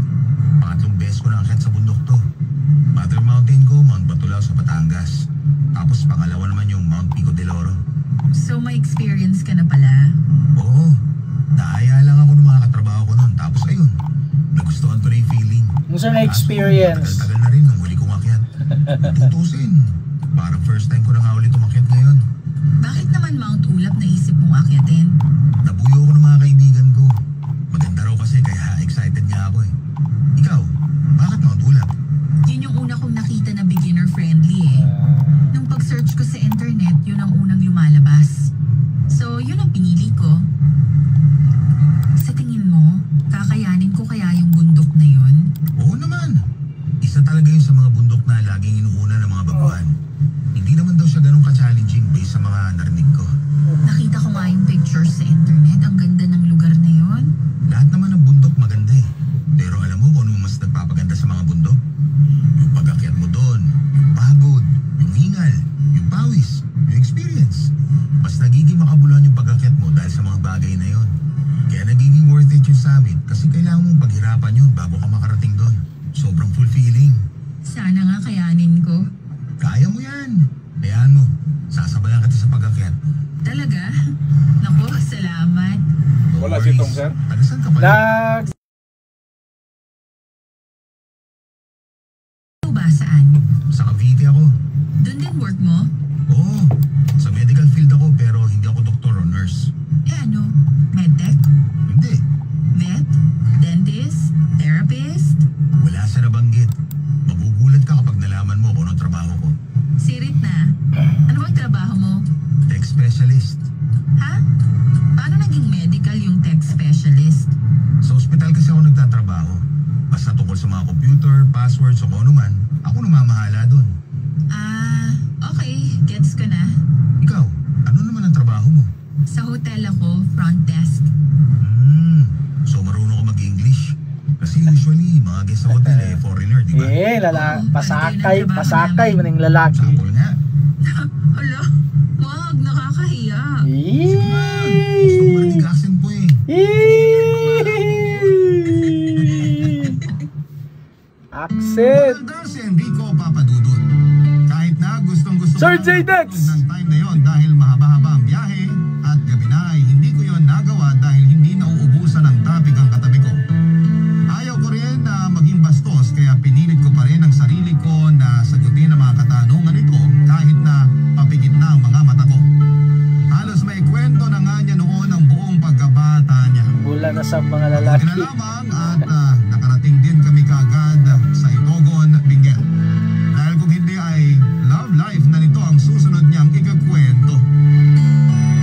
Pangatlong beses ko naakyat sa bundok to. Mother Mountain ko, Mount Batulao sa Batangas. Tapos pangalawa naman yung Mount Pico del Oro. So may experience ka na pala. Oo. Naaya lang ako ng mga katrabaho ko noon. Tapos ayun, nagustuhan ko na yung feeling. Kung sir na experience. Tagal na rin nung huli kong akyat. Tutusin. Parang first time ko na nga ulit umakyat ngayon. Bakit naman Mount Ulap naisip mong akyatin? Nabuyo ko ng mga kaibigan ko. Maganda raw kasi kaya excited nga ako eh. Ikaw, bakit Mount Ulap? Yun yung una kong nakita na beginner friendly eh. Nung pag-search ko sa internet, yun ang unang lumalabas. So, yun ang pinili ko. Sa tingin mo, kakayanin ko kaya yung bundok na yun? Oo naman. Isa talaga yun sa mga bundok na laging inuuna ng mga baguhan. Hindi naman daw siya ganun ka-challenging based sa mga narinig ko. Nakita ko nga yung pictures sa internet. Ang ganda ng lugar na yun. Lahat naman ng bundok maganda eh. Pero alam mo kung ano mas nagpapaganda sa mga bundok? Yung pag-akyat mo doon, yung pagod, yung hingal, yung pawis, yung experience. Mas nagiging makabuluhan yung pag-akyat mo dahil sa mga bagay na yon. Kaya nagiging worth it yung summit kasi kailangan mong paghirapan yun bago ka makarating doon. Sobrang fulfilling. Sana nga kayanin ko. Kaya mo yan. Hayaan mo. Sasabayan kita sa pag-akyat. Talaga? Naku, salamat. Wala si Tong, sir? Tagasan ka pala? Lag. Ito ba saan? Sa Cavite ako. Doon din work mo? Oo. Sa medical field ako pero hindi ako doktor o nurse. Eh ano? Medtech? Hindi. Vet? Dentist? Therapist? Wala sa nabanggit. Magugulat ka kapag nalaman mo kung anong trabaho ko. Sirit na. Ano bang trabaho mo? Tech specialist. Ha? Paano naging medical yung tech specialist? Sa ospital kasi ako nagtatrabaho. Basta tungkol sa mga computer, passwords o kung ano man, ako namamahala doon. Ah, okay. Gets ko na. Ikaw, ano naman ang trabaho mo? Sa hotel ako, front desk. So marunong ka mag-English? Kasi usually, mga guest sa hotel eh, foreigner, di ba? Eh, Oo, pasakay, pantay ng pasakay trabaho man yung lalaki. Sample nga. Hala, wag, nakakahiya. Sige nga. Gusto ko marinig accent mo eh. Accent. Maganda si Enrico Papadudut. Kahit na gustong-gusto Sir ko J. Dex! ng time na yon dahil mahaba-haba ang biyahe at gabi na ay hindi ko yon nagawa dahil hindi nauubusan ng topic ang katabi ko. Ayaw ko rin na maging bastos kaya pinilit ko pa rin ang sarili ko na sagutin ang mga katanungan ito kahit na papikit na ang mga mata ko. Halos may kwento na nga niya noon ang buong pagkabata niya. Bula na sa mga Buti lalaki. na lamang at nakarating din kami kagad sa Itogon, Benguet. Dahil kung hindi ay love life na nito ang susunod niyang ikakwento.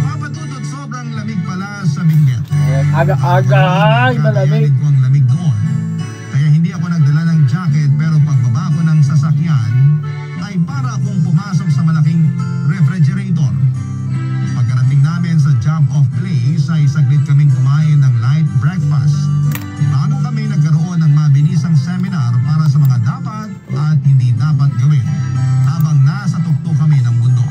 Papatutot sobrang lamig pala sa Benguet. Aga-aga, ay malamig. Kakayanin ko ang lamig doon. Kaya hindi ako nagdala ng jacket pero pagbaba ko ng sasakyan ay para akong pumasok sa malaking refrigerator. Pagkarating namin sa jump-off place ay saglit kaming kumain ng light breakfast. Bago kami nagkaroon ng mabilisang seminar para sa mga dapat at hindi dapat gawin habang nasa tuktok kami ng bundok.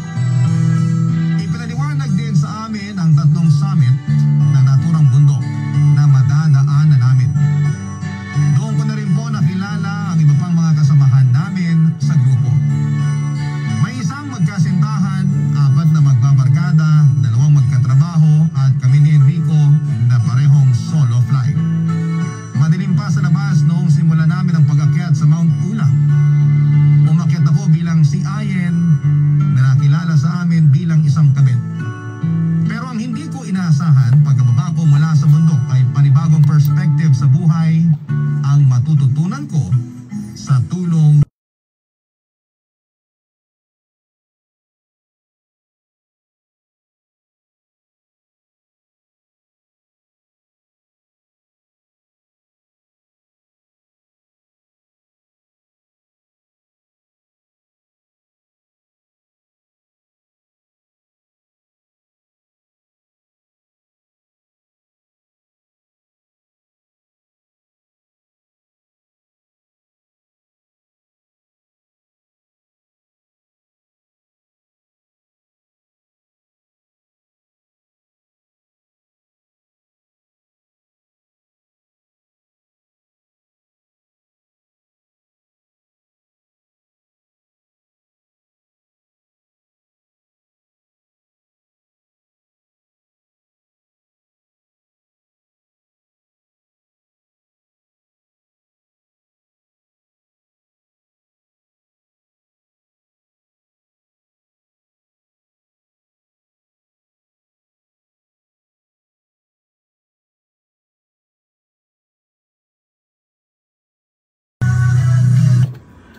Ipinaliwanag din sa amin ang tatlong summit ng naturang bundok na madadaanan namin. Doon ko na rin po nakilala ang iba pang mga kasamahan namin sa grupo. May isang magkasintahan, 4 na magbabarkada, 2 magkatrabaho at kami ni Enrico na parehong solo flight. Madilim pa sa labas noong simula namin ang pag-akyat sa Mount Ulap. Umakyat ako bilang si Ayen na nakilala sa amin bilang isang kabit. Pero ang hindi ko inaasahan pagkababa ko mula sa bundok ay panibagong perspective sa buhay ang matututunan ko sa tulong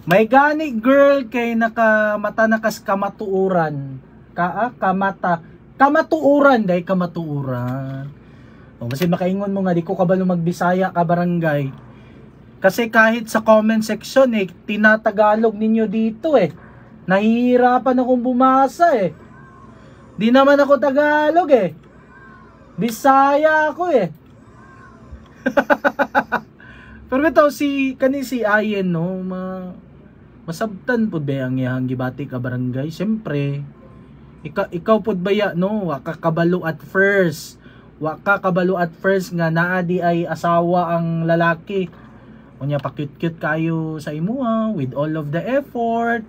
May gani girl kay nakamata nakas kamatuuran. Kamatuuran day kamatuuran. O kasi makaingon mo nga di ko kabalo magbisaya ka barangay. Kasi kahit sa comment section tinatagalog ninyo dito Nahihirapan akong bumasa Di naman ako Tagalog Bisaya ako Pero ito si Ayen no, masabtan pud ba ang iyang gibati ka barangay. Siyempre, ikaw pud ba ya no, wa ka kabalo at first. Wa ka kabalo at first nga naa di ay asawa ang lalaki. Unya pa-cute kayo sa imuha with all of the effort.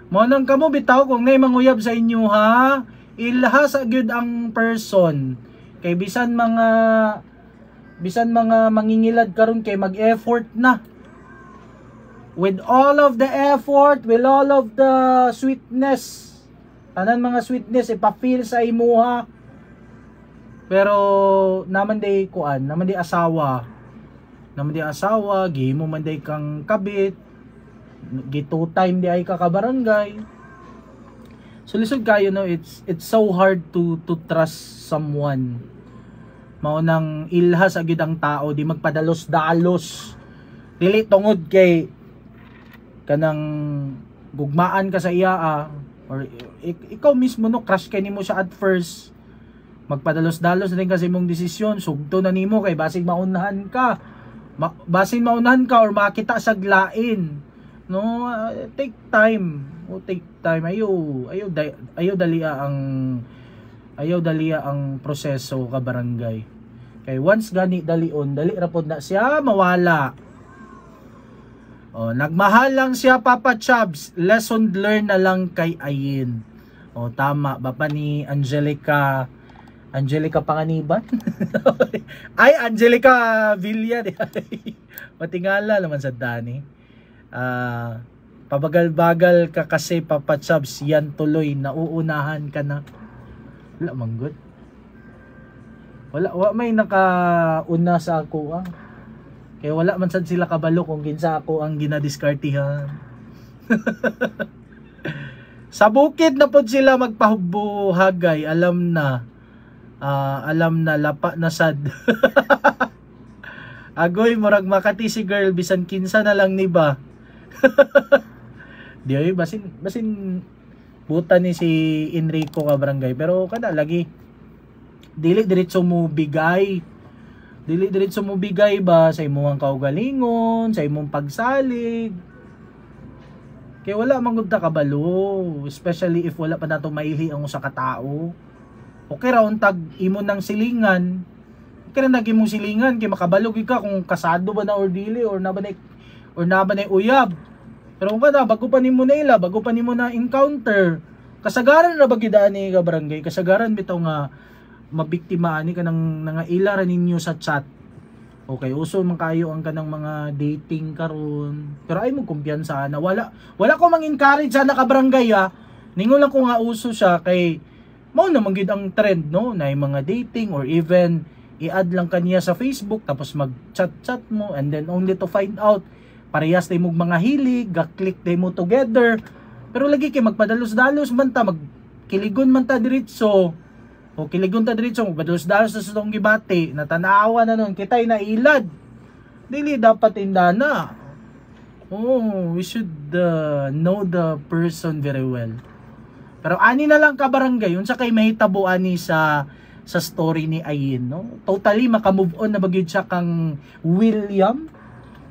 Mo nang kamo bitaw kung nay manguyab sa inyo ha. Ilhas gyud ang person. Kay bisan mga mangingilad karon kay mag-effort na. With all of the effort, with all of the sweetness, tanan mga sweetness ipa-feel sa imuha. Pero naman day kuan, naman day asawa, gihimo man day kang kabit, gitu time di ay kakabarangay. So lisod kayo no, it's so hard to trust someone. Mao nang ilhas agid ang tao, di magpadalos-dalos. Dili tungod kay kanang gugmaan ka sa iya or ikaw mismo no, crush kay nimo siya at first. Magpadalos-dalos na rin kasi mong desisyon, sugto na nimo kay basig maunahan ka. Basig maunahan ka or makita sa glain. No, take time. Take time. Ayaw dalia ang proseso ka barangay. Kay once gani dalion, dali ra pod na siya mawala. Nagmahal lang siya Papa Chubs. Lesson learned na lang kay Ayin. Tama ba pa ni Angelica Panganiban? Ay, Angelica Villa. Matingala naman sa Dani. Pabagal-bagal ka kasi Papa Chubs, yan tuloy, nauunahan ka na. Wala manggod. Wala may nakauna sa ako Kaya wala man sad sila kabalo kung kinsa ako ang ginadiskartihan. Sa bukid na pod sila magpahubuhagay, alam na lapa na sad. Agoy murag Makati si girl bisan kinsa na lang ni ba. Di ay basin buta ni si Enrico ka barangay, pero kada lagi dili diretso mo bigay ba sa imong kaugalingon, sa imong pagsalig. Kaya wala man gud ta kabalo, especially if wala pa nato maili ang usa ka tawo. Okay ra untag imo nang silingan. Okay ra nagimong silingan kay makabalog ka kung kasado ba na or dili or na ba na uyab. Pero kung kada bago pa nimo na encounter, kasagaran ra ba gid ani ka barangay, kasagaran bitaw nga mabiktima ani ka ng nangaila ra ninyo sa chat. Okay, uso man kayo ang kanang mga dating karon. Pero ay mo kumpiyansa na wala ko mang-encourage sa nakabarangay Ningon lang ko nga uso siya kay mao naman gid ang trend no, na mga dating or even i-add lang kaniya sa Facebook tapos mag-chat mo and then only to find out parehas tay mo mga hilig, ga-click tay mo together. Pero lagi kay magpadalos-dalos man ta, magkiligon man ta diretso. O kiligon ta diretso, magpadalos-dalos sa tong gibati, natanawa na nun, kitay na ilad. Dili dapat indana. We should know the person very well. Pero ani na lang ka barangay, unsa kay mahitabo ani sa story ni Ayin, no? Totally maka-move on na bagyod siya kang William?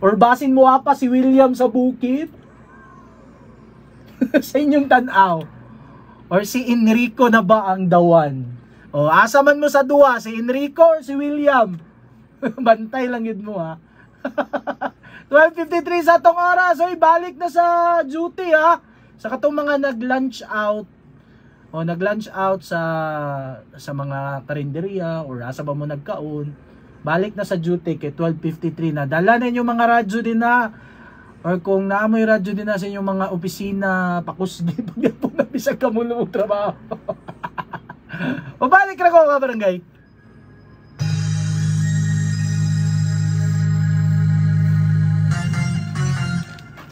Or basin mo pa si William sa bukid? Sa inyong tanaw. Or si Enrico na ba ang dawan? Asa man mo sa duwa, si Enrico or si William? Bantay lang yun mo 12:53 sa tong oras. So ibalik na sa duty sa katong mga nag-lunch out. Nag-lunch out sa mga karinderya or asa ba mo nagkaon. Balik na sa duty kay 12:53 na. Dala na inyong mga radyo din na. Or kung naamoy radyo din na sa inyong mga opisina, pakusgi pag po na bisag ka mo lumang trabaho. Balik na ko ka barangay.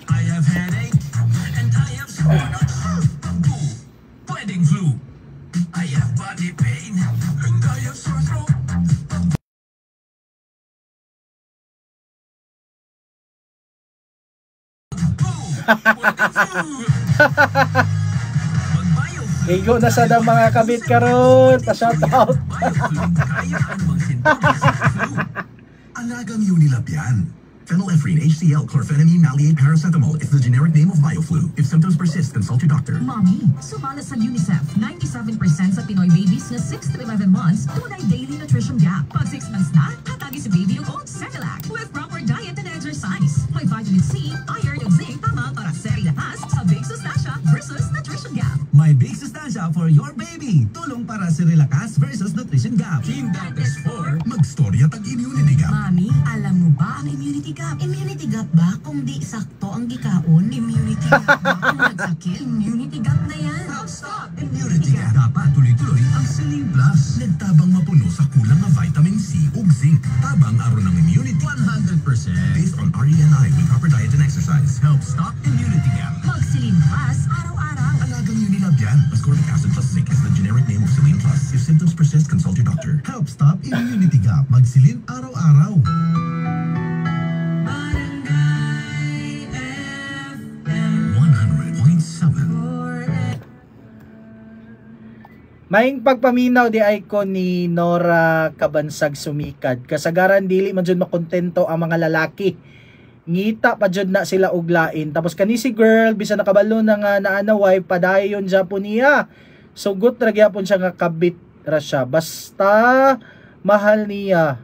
I have had Igo na sa ng mga kabit karon, pa-shoutout. Alagang Unilabian. Phenylephrine, HCl, chlorphenamine, maleate, paracetamol is the generic name of BioFlu. If symptoms persist, consult your doctor. Mommy, sumala sa UNICEF, 97% sa Pinoy babies na 6 to 11 months tunay daily nutrition gap. Pag 6 months na, hatagi si baby yung old Cerelac with proper diet and exercise. May vitamin C, iron, and zinc tama para sa lakas sa Big Sustancia versus Nutrition Gap. My Big Sustancia for your baby. Tulong para sa Relakas versus Nutrition Gap. Team Gap is for mag-storya tag-immunity gap. Mami, alam mo ba ang immunity gap? Immunity gap ba kung di sakto ang gikaon? Immunity gap ba kung nagsakit? Immunity gap na yan. Stop! Immunity gap. Dapat tuloy-tuloy ang Celine Plus. Nagtabang mapuno sa kulang na vitamin C ug zinc. Tabang aron ng immunity 100% based on RENI with proper diet and exercise. Help stop immunity gap. Mag-Celine Plus araw-araw. Alagang Unilabian. Ascorbic acid plus zinc is the generic name of Celine Plus. If symptoms persist, consult your doctor. Help stop immunity gap. Mag-Celine araw-araw. Barangay FM 100.7. Maing pagpaminaw di icon ni Nora Kabansag Sumikad. Kasagaran dili man jud makontento ang mga lalaki. Ngita pa jud na sila uglain. Tapos kani si girl bisan nakabalo na nga naanaway padayon Japoniya. Sugot ra gyapon siya nga kabit ra siya. Basta mahal niya.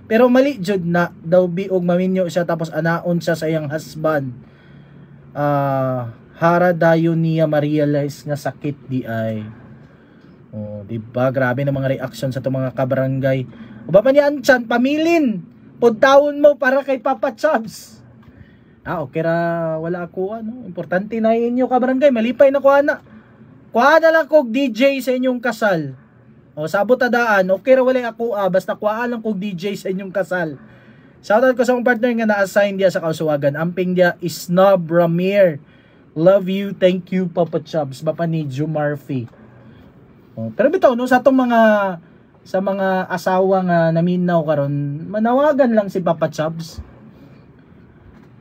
Pero mali jud na daw biog maminyo siya tapos anaon siya sa iyang husband. Hara dayon niya ma-realize nga sakit di ay. Oh, di ba? Grabe na mga reaction sa itong mga kabarangay. O ba pa niya Anchan, pamilin. Pudtawon mo para kay Papa Chubs. Okay ra, wala ako ano. Importante na inyo kabarangay, malipay na ko ana. Kuha na lang kog DJ sa inyong kasal. O sabot adaan, okay ra wala ako basta kuha lang kog DJ sa inyong kasal. Shoutout ko sa akong partner nga na-assign dia sa Kausuwagan. Amping dia is Snob Ramir. Love you, thank you Papa Chubs. Bapa ni Jumarfi. Pero bitaw no sa atong mga asawa nga naminaw karon, manawagan lang si Papa Chubs.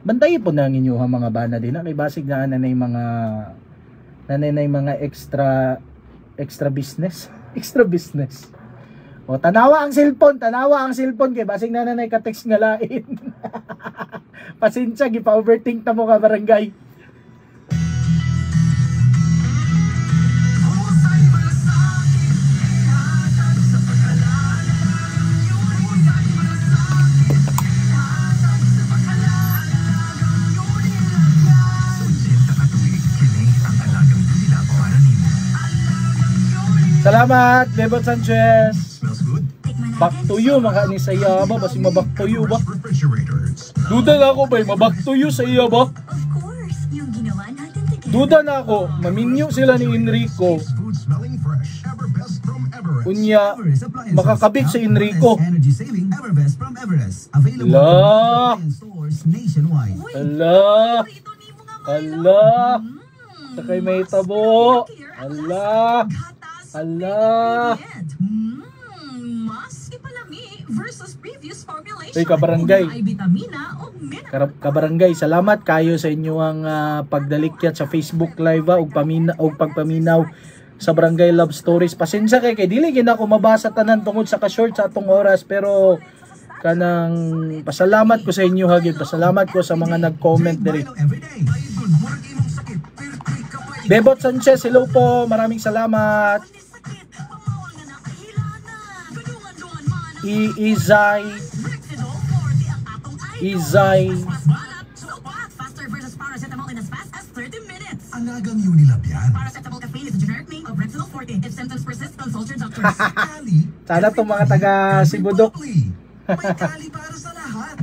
Bantayi po na ninyo ha mga bana din kay basig na nanay mga extra business. O tanawa ang cellphone kay basig na nanay ka text nga lain. Pasensya gipa-overthink ta mo ka barangay. Salamat, Bebot Sanchez. Back to you, maka ni sa iya ba? Basing maback to you ba? Duda na ako ba? Maback to you sa iya ba? Duda na ako, maminyo sila ni Enrico. Unya, makakabit si Enrico. Ala, sakay may tabo. Ala. Hey, kabarangay, salamat kayo sa inyong pagdalikyat sa Facebook Live ug pagpaminaw sa Barangay Love Stories. Pasensya kay dili gid ako mabasa tanan tungod sa ka-short sa atong oras, pero kanang pasalamat ko sa inyo hagid. Pasalamat ko sa mga nag-comment diri. Bebot Sanchez, hello po. Maraming salamat. Izay. Alagang Unilabian. Sana itong mga taga Sibudok. May kali para sa lahat.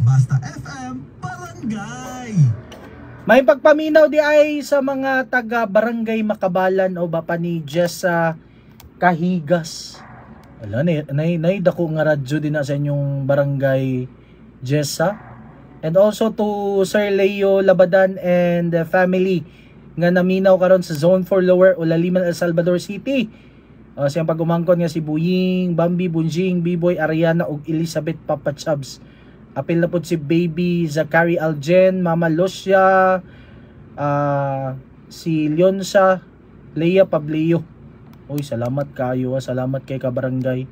Basta FM Barangay. May pagpaminaw di ay sa mga taga Barangay Makabalan o bapa ni Jessa Kahigas. Wala, dako nga radyo din na sa inyong barangay Jessa. And also to Sir Leo Labadan and the family nga naminaw karon sa Zone 4 Lower Olaliman, El Salvador City. Siyang pagumangkon nga si Buying, Bambi, Bunjing, Biboy, Ariana ug Elizabeth Papa Chubs. Apil na po si Baby Zachary Aljen, Mama Lucia, si Leonsa, Leia Pablio. Uy, salamat kayo, salamat kay kabarangay.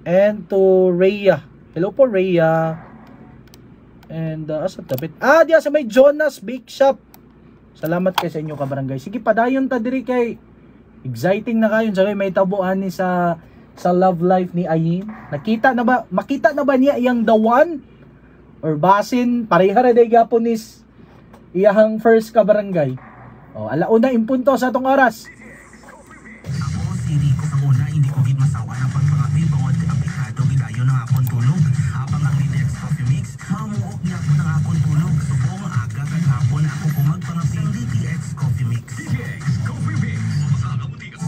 And to Rhea. Hello po Rhea. And asa tapit? Diya sa may Jonas Bake Shop. Salamat kay sa inyo kabarangay. Sige, padayon ta diri kay exciting na kayo. Sabi may tabuan ni sa love life ni Ayin. Makita na ba niya iyang the one? Or basin pareha ra day gapon is iyahang first ka barangay. Alauna impunto sa atong oras. Ako si Rico sa una, hindi ko gid masawa ng pagpangapi bangod kay aplikado gidayon ng akong tulog. Habang ang DTX Coffee Mix, mamuok niya ko ng akong tulog. Subong aga kag hapon ako kumagpangapi ng DTX Coffee Mix. DTX Coffee Mix. Masasabi mo tigas.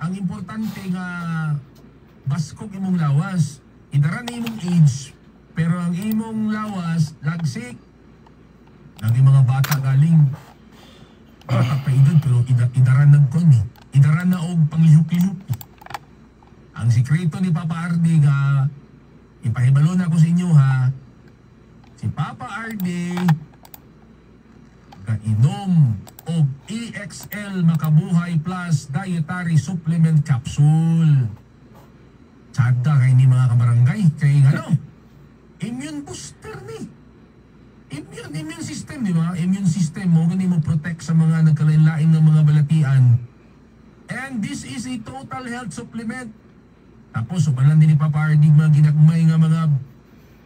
Ang importante nga baskog imong lawas. Idara na imong age, pero ang imong lawas lagsik. Ang mga bata galing bata pa edad pero idara nagkon eh. Idara na og panglihok-lihok. Ang sikreto ni Papa Ardi nga ipahibalo na ko sa inyo ha. Si Papa Ardi inom og EXL Makabuhay Plus Dietary Supplement Capsule. Sada kay ni mga kabarangay kay ano? Immune booster ni. Immune system, di ba? Immune system mo gani mo protect sa mga nagkalain-lain ng mga balatian. And this is a total health supplement. Tapos ubalan din ni Papa Ardi mga ginagmay nga mga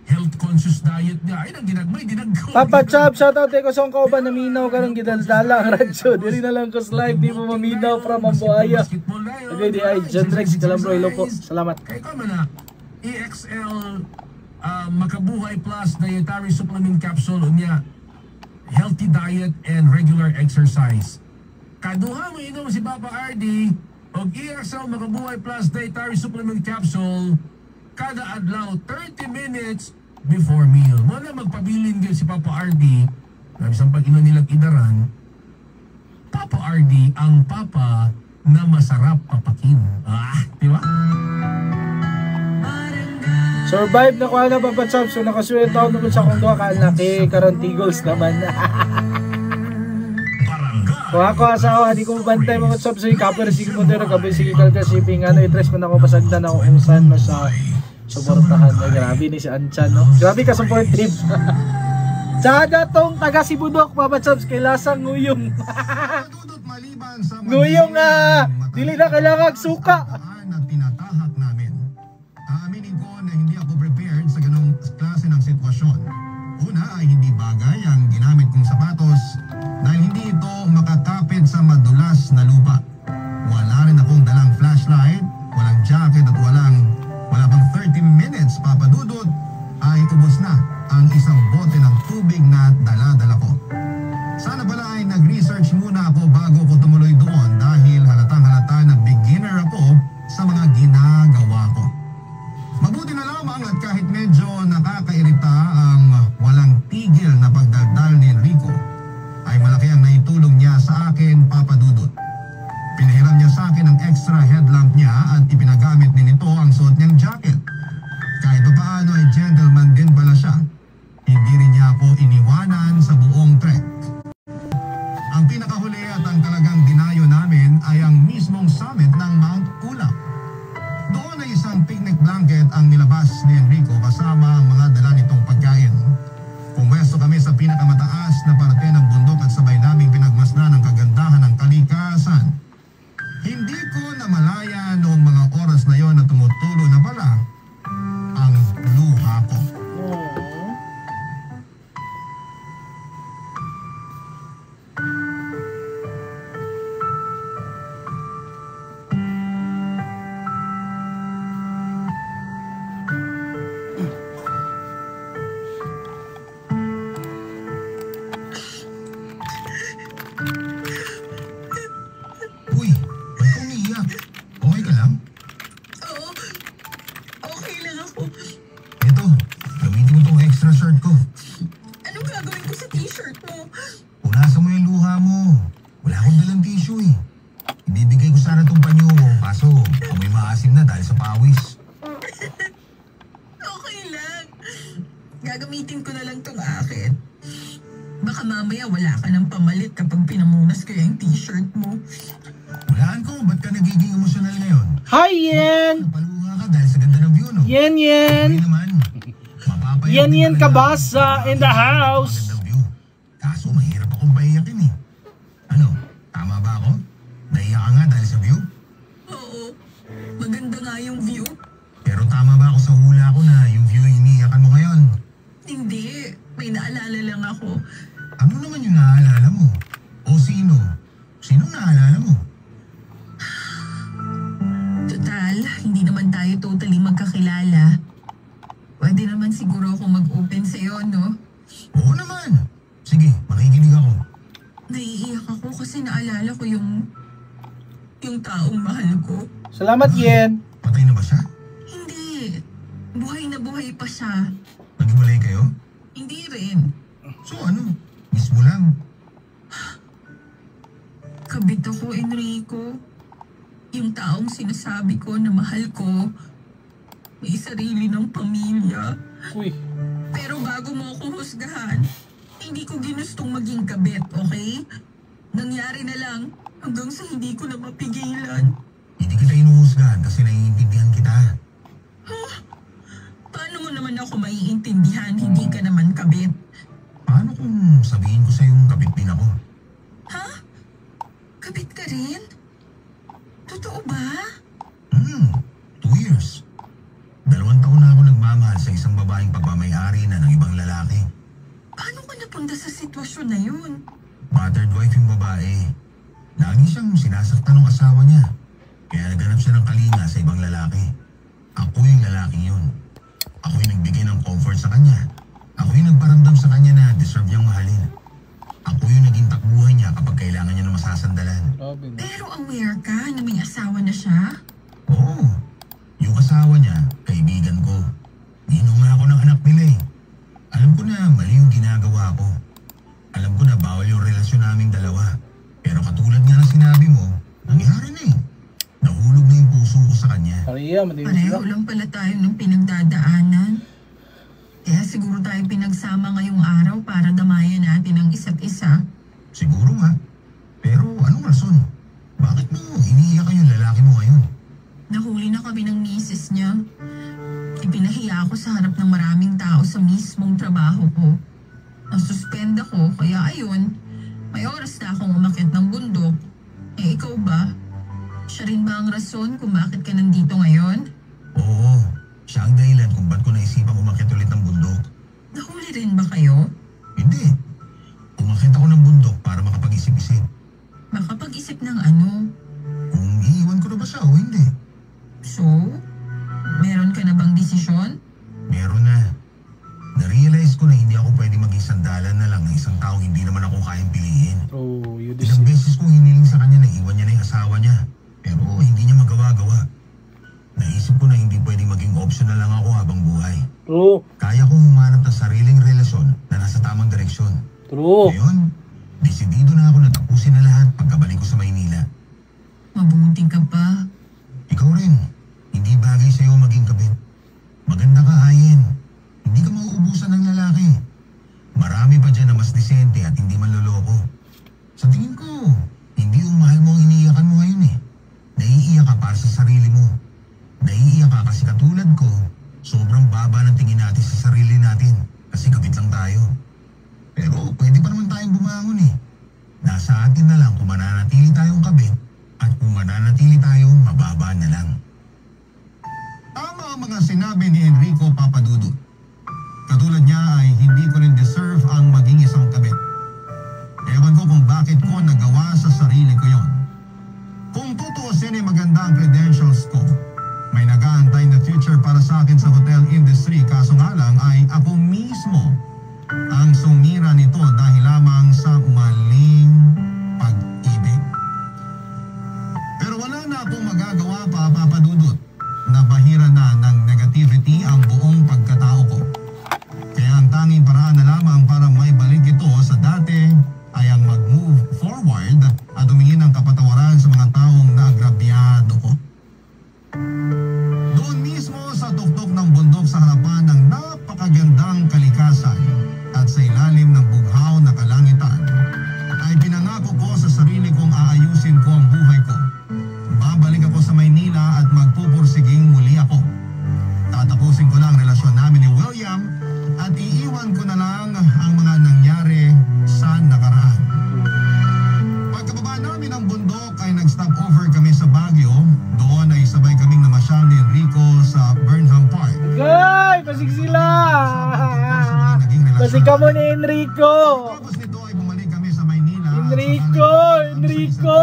health conscious diet niya. Ay nang ginagmay dinagko. Papa Chab, shoutout kay Kusong Kauban naminaw karong gidaldala ang radyo. Diri na lang kus live, di mo maminaw from Ambuaya. Okay, di ay John Rex Calambro, hello po. Salamat. Kay ko man na EXL Makabuhay Plus Dietary Supplement Capsule unya healthy diet and regular exercise. Kaduha mo inom si Papa Ardi og EXL Makabuhay Plus Dietary Supplement Capsule kada adlaw 30 minutes before meal. Mo na magpabilin gyud si Papa Ardi na bisang pag-inom nilang idaran. Papa Ardi ang papa na masarap papakin. Di ba? Survive na ko na Papa Chab. So nakaswerte ako naman sa akong duha ka laki karon Tigos naman. Kung ako asawa, di ko bantay mga Chab. So ikaper sige mo dito kabe sige kalka shipping i-trace man ako pasagdan ako kung saan masa suportahan. Grabe ni si Anchan, no? Grabe ka supportive. Tsaka tong taga Sibudok, Papa Chubs, kay lasang nguyong. Nguyong dili na kailangan suka. Tinatahak namin. Aaminin ko na hindi ako prepared sa ganong klase ng sitwasyon. Una ay hindi bagay ang ginamit kong sapatos dahil hindi ito makakapit sa madulas na lupa. Wala rin akong dalang flashlight, walang jacket at wala pang 30 minutes papadudot ay ubos na ang isang bote ng tubig na dala-dala ko. Sana pala ay nag-research muna ako bago ko tumuloy doon dahil halatang-halata na beginner ako sa mga ginagawa ko. Mabuti na lamang at kahit medyo nakakairita ang walang tigil na pagdaldal ni Rico, ay malaki ang naitulong niya sa akin, Papa Dudut. Pinahiram niya sa akin ang extra headlamp niya at ipinagamit din ito ang suot niyang jacket. Kahit pa paano ay gentleman din pala siya. Hindi rin niya ako ng shirt ko. Anong gagawin ko sa t-shirt mo? Punasan mo yung luha mo. Wala akong dalang tissue eh. Ibibigay ko sana itong panyo ko, kaso amoy maasim na dahil sa pawis. Okay lang. Gagamitin ko na lang tong akin. Baka mamaya wala ka ng pamalit kapag pinamunas ko yung t-shirt mo. Walaan ko, ba't ka nagiging emosyonal ngayon? Hi, Yen! Napaluha ka dahil sa ganda ng view, no? Yen! Hindi naman. Mapapayag din Yen talaga Kabasa ako. in the house! Magandang view. Kaso mahirap akong paiyakin eh. Ano, tama ba ako? Naiyak ka nga dahil sa view? Oo. Maganda nga yung view. Pero tama ba ako sa hula ko na yung view yung iniiyakan mo ngayon? Hindi. May naalala lang ako. Ano naman yung naaalala mo? O sino? Sinong naalala mo? Total, hindi naman tayo totally magkakilala. Pwede naman siguro ako mag-open sa'yo, no? Oo naman. Sige, makikinig ako. Naiiyak ako kasi naalala ko yung taong mahal ko. Salamat, Yen! Patay na ba siya? Hindi. Buhay na buhay pa siya. Naghiwalay kayo? Hindi rin. So ano? Miss mo lang. Kabit ako, Enrico. Yung taong sinasabi ko na mahal ko, may sarili ng pamilya. Uy. Pero bago mo ako husgahan, hindi ko ginustong maging kabit, okay? Nangyari na lang hanggang sa hindi ko na mapigilan. Hindi kita inuhusgahan kasi naiintindihan kita. Paano mo naman ako maiintindihan, hindi ka naman kabit? Paano kung sabihin ko sa'yong kapit din ako? Ha? Kabit ka rin? Totoo ba? 2 years. 2 taon na ako nagmamahal sa isang babaeng pagmamayari na ng ibang lalaki. Paano ka napunta sa sitwasyon na yun? Battered wife yung babae. Lagi siyang sinasaktan ng asawa niya. Kaya naghanap siya ng kalinga sa ibang lalaki. Ako yung lalaking yun. Ako yung nagbigay ng comfort sa kanya. Ako yung nagparamdam sa kanya na deserve niyang mahalin. Ako yung naging takbuhan niya kapag kailangan niya ng masasandalan. Pero aware ka na may asawa na siya? Oo. Yung asawa niya, kaibigan ko. Ninong nga ako ng anak nila eh. Alam ko na mali yung ginagawa ko. Alam ko na bawal yung relasyon naming dalawa. Pero katulad nga na sinabi mo, nangyari na eh. Nahulog na yung puso ko sa kanya. Pareho, madinis Pareho sila. lang pala tayo ng pinagdadaanan. Kaya siguro tayo pinagsama ngayong araw para damayan natin ang isa't isa. Siguro nga. Pero anong rason? Bakit mo iniiyak yung lalaki mo ngayon? Nahuli na kami ng misis niya. Ipinahiya ako sa harap ng maraming tao sa mismong trabaho ko. Nasuspend ako, kaya ayun, may oras na akong umakyat ng bundok. Eh ikaw ba? Siya rin ba ang rason kung bakit ka nandito ngayon? Oo, siya ang dahilan kung ba't ko naisipang umakyat ulit ng bundok. Nahuli rin ba kayo? Hindi. Umakyat ako ng bundok para makapag-isip-isip. Makapag-isip ng ano? Kung iiwan ko na ba siya o hindi. So, meron ka na bang desisyon? Meron na. Na-realize ko na hindi ako pwede maging sandalan na lang ng isang taong hindi naman ako kayang piliin. Oh, you Ilang deserve. beses kong hiniling sa kanya na iwan niya na yung asawa niya. Pero hindi niya magawa-gawa. Naisip ko na hindi pwede maging option na lang ako habang buhay. True. Kaya kong humanap ng sariling relasyon na nasa tamang direksyon. True. Ngayon, desidido na ako na tapusin na lahat pagkabalik ko sa Maynila. Mabuti ka pa. Ikaw rin, hindi bagay sa'yo maging kabit. Maganda ka, Ayen. Hindi ka mauubusan ng lalaki. Marami pa dyan na mas disente at hindi manloloko. Sa tingin ko, hindi yung mahal mo ang iniiyakan mo ngayon eh. Naiiyak ka para sa sarili mo. Naiiyak ka kasi katulad ko, sobrang baba ng tingin natin sa sarili natin kasi kabit lang tayo. Pero pwede pa naman tayong bumangon eh. Nasa atin na lang kung mananatili tayong kabit at kung mananatili tayong mababa na lang. Tama ang mga sinabi ni Enrico Papadudut. Katulad niya ay hindi ko rin deserve ang maging isang kabit. Ewan ko kung bakit ko nagawa sa sarili ko yon. Kung tutuusin ay maganda ang credentials ko. May nag-aantay na future para sa akin sa hotel industry, kaso nga lang ay ako mismo ang sumira nito dahil lamang sa maling pag-ibig. Pero wala na akong magagawa pa, Papadudut. Nabahira na ng negativity ang buong pagkatao ko. Kaya ang tanging kalikasan at sa ilalim ng bughaw na kalangitan, ay pinangako ko sa sarili kong aayusin ko ang buhay ko. Babalik ako sa Maynila at magpupursiging muli ako. Tatapusin ko na ang relasyon namin ni William at iiwan ko na lang ang mga nangyari sa nakaraan. Pagkababa namin ng bundok ay nag-stop over kami sa Baguio. Doon ay sabay kaming namasyal ni Enrico sa Burnham Park. Guy! Pasig sila! Pasig ka mo ni Enrico! Tapos nito ay bumalik kami sa Maynila. Enrico! Enrico!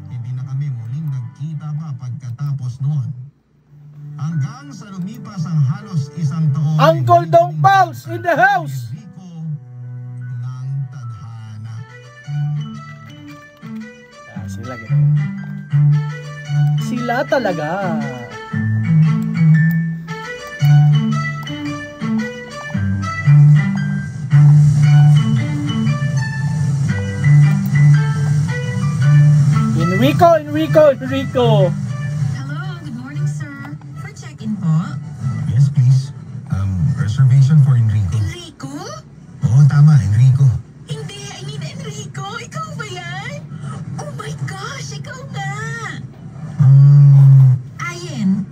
Hindi na kami muling nagkita pa pagkatapos noon. Hanggang sa lumipas ang halos isang taon. Uncle Dong Pals in the house! Enrico ng tadhana. Sila sila talaga. Enrico. Hello, good morning, sir. For check-in po? Yes, please. Reservation for Enrico. Enrico? Oo, tama, Enrico. Hindi, I mean Enrico. Ikaw ba yan? Oh my gosh, ikaw nga. Ayen,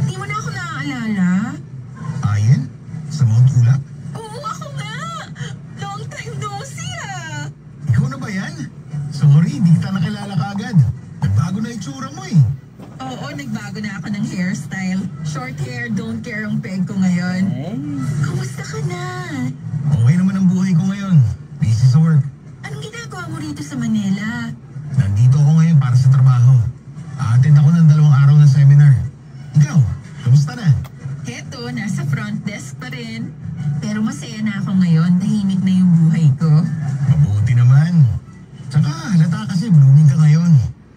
di mo na ako naaalala? Ayen? Sa Mount Ulap? Oo, ako nga. Long time no see ah. Ikaw na ba yan? Sorry, di kita nakilala kaagad. Nagbago na itsura mo eh. Oo, nagbago na ako ng hairstyle. Short hair, don't care ang peg ko ngayon. Kamusta ka na? Okay naman ang buhay ko ngayon. Busy sa work. Anong ginagawa mo rito sa Manila? Nandito ako ngayon para sa trabaho. A-attend ako ng 2 araw na seminar. Ikaw, kamusta na? Heto, nasa front desk pa rin. Pero masaya na ako ngayon. Tahimik na yung buhay ko. Mabuti naman. Tsaka halata kasi blooming ka ngayon.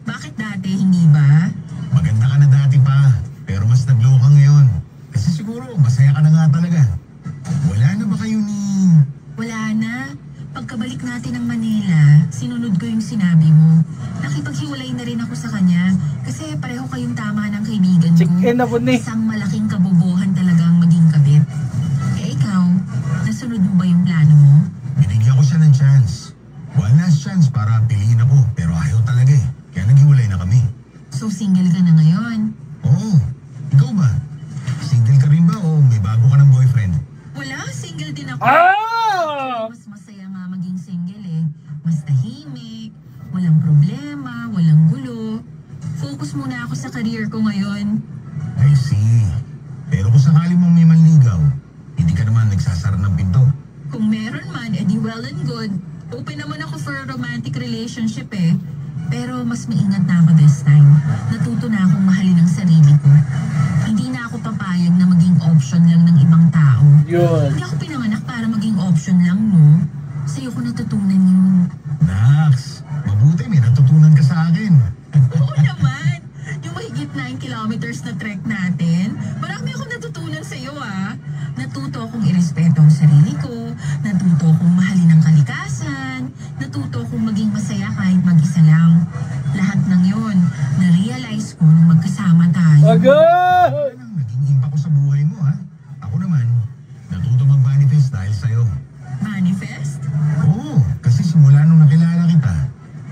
Bakit dati, hindi ba? Maganda ka na dati pa, pero mas nag-glow ka ngayon. Kasi siguro, masaya ka na nga talaga. Wala na ba kayo ni... Wala na. Pagkabalik natin ng Manila, sinunod ko yung sinabi mo. Nakipaghiwalay na rin ako sa kanya kasi pareho kayong tama ng kaibigan ko. Chicken na po ni. Isang malaking kabobohan talagang maging kabit. Eh ikaw, nasunod mo ba yung plano mo? Binigyan ko siya ng chance. One last chance para piliin ako, pero ayaw talaga eh. Kaya naghiwalay na kami. So single ka na ngayon? Oo. Ikaw ba? Single ka rin ba o may bago ka ng boyfriend? Wala, single din ako. Mas masaya nga maging single eh. Mas tahimik, walang problema, walang gulo. Focus muna ako sa career ko ngayon. I see. Pero kung sakali mong may manligaw, hindi ka naman nagsasara ng pinto. Kung meron man, edi well and good. Open naman ako for a romantic relationship eh. Pero mas maingat na ako this time. Natuto na akong mahalin ang sarili ko. Hindi na ako papayag na maging option lang ng ibang tao. Yun. Hindi ako pinanganak para maging option lang, no? Sa'yo ko natutunan yun. Nax, mabuti may natutunan ka sa akin. Oo naman! Yung mahigit 9 kilometers na trek natin, marami akong natutunan sa'yo ah. Natuto akong irespeto ang sarili ko, natuto akong mahalin ang kalikasan, natuto akong maging masaya kahit mag-isa lang. Lahat ng yun, na-realize ko nung magkasama tayo. Agad! Naging impact ko sa buhay mo ha. Ako naman, natuto mag-manifest dahil sa'yo. Manifest? Oo, kasi simula nung nakilala kita,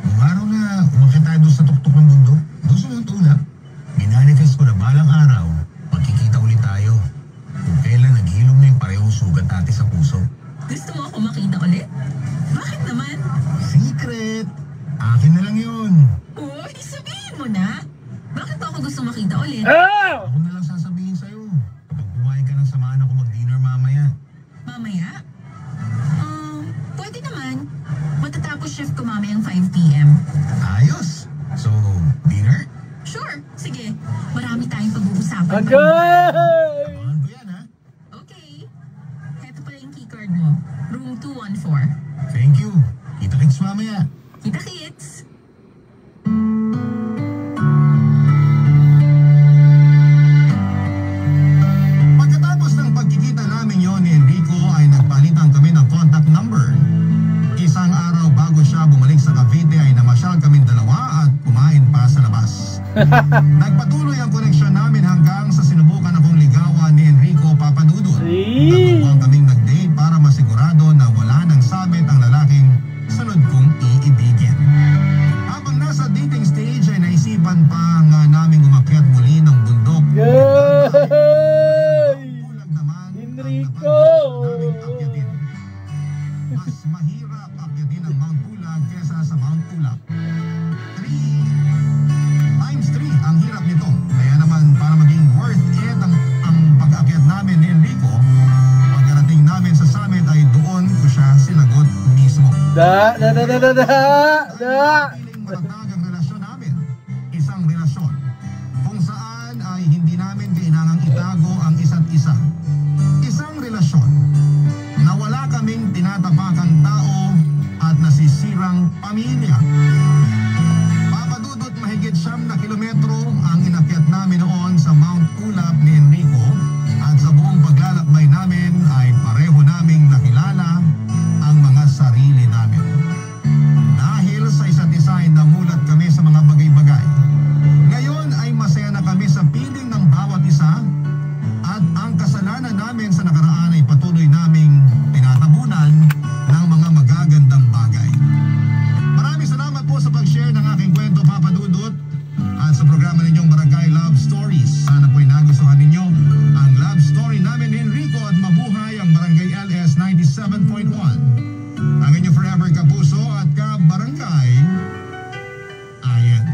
nung araw na umakyat tayo doon sa tuktok ng bundok, doon sa Mount Ulap, minanifest ko na balang araw, magkikita ulit tayo. Kung kailan naghilom na yung parehong sugat natin sa puso. Gusto mo ako makita ulit? Bakit naman? Secret! Akin na lang yun. Uy, sabihin mo na. Bakit ba ako gusto makita ulit? Ako na lang sasabihin sa'yo. Kapag pumayag ka ng samahan ako mag-dinner mamaya. Mamaya? Pwede naman. Matatapos shift ko mamayang 5 p.m. Ayos! So, dinner? Sure, sige. Marami tayong pag-uusapan. Agad! Abangan ko yan ha. Okay. Heto pala yung keycard mo. Room 214. Thank you. Kita-kits mamaya. Kita-kits! Pagkatapos ng pagkikita namin yon ni Enrico ay nagpalitan kami ng contact number. Isang araw bago siya bumalik sa Cavite ay namasyal kaming dalawa at kumain pa sa labas. Nagpatuloy ang koneksyon namin hanggang sa sinubukan akong ligawan ni Enrico Papadudut. Natungkol kaming nag-date mas mahirap akyatin ang Mount Pulag kesa sa Mount Pulag. 3 ang hirap nito. Kaya naman para maging worth it ang pag-akyat namin ni Enrico, pagkarating namin sa summit ay doon ko siya sinagot mismo. Piling matatag ang relasyon namin. Isang relasyon kung saan ay hindi namin kailangang itago ang isa't isa. Isang relasyon na wala kaming tinatapakang tao at nasisirang pamilya. Papadudot mahigit 9 na kilometro ang inakyat namin noon sa Mount Pulag ni Enrico, at sa buong paglalakbay namin ay pareho naming nakilala ang mga sarili namin. Dahil sa isa't isa ay namulat kami sa mga bagay-bagay. Ngayon ay masaya na kami sa piling ng bawat isa, at ang kasalanan namin sa nakaraan ay patuloy naming tinatabunan ng mga magagandang bagay. Maraming salamat po sa pag-share ng aking kwento, Papa Dudut, at sa programa ninyong Barangay Love Stories. Sana po'y nagustuhan ninyo ang love story namin ni Enrico, at mabuhay ang Barangay LS 97.1. Ang inyong forever kapuso at ka-barangay, Ayan.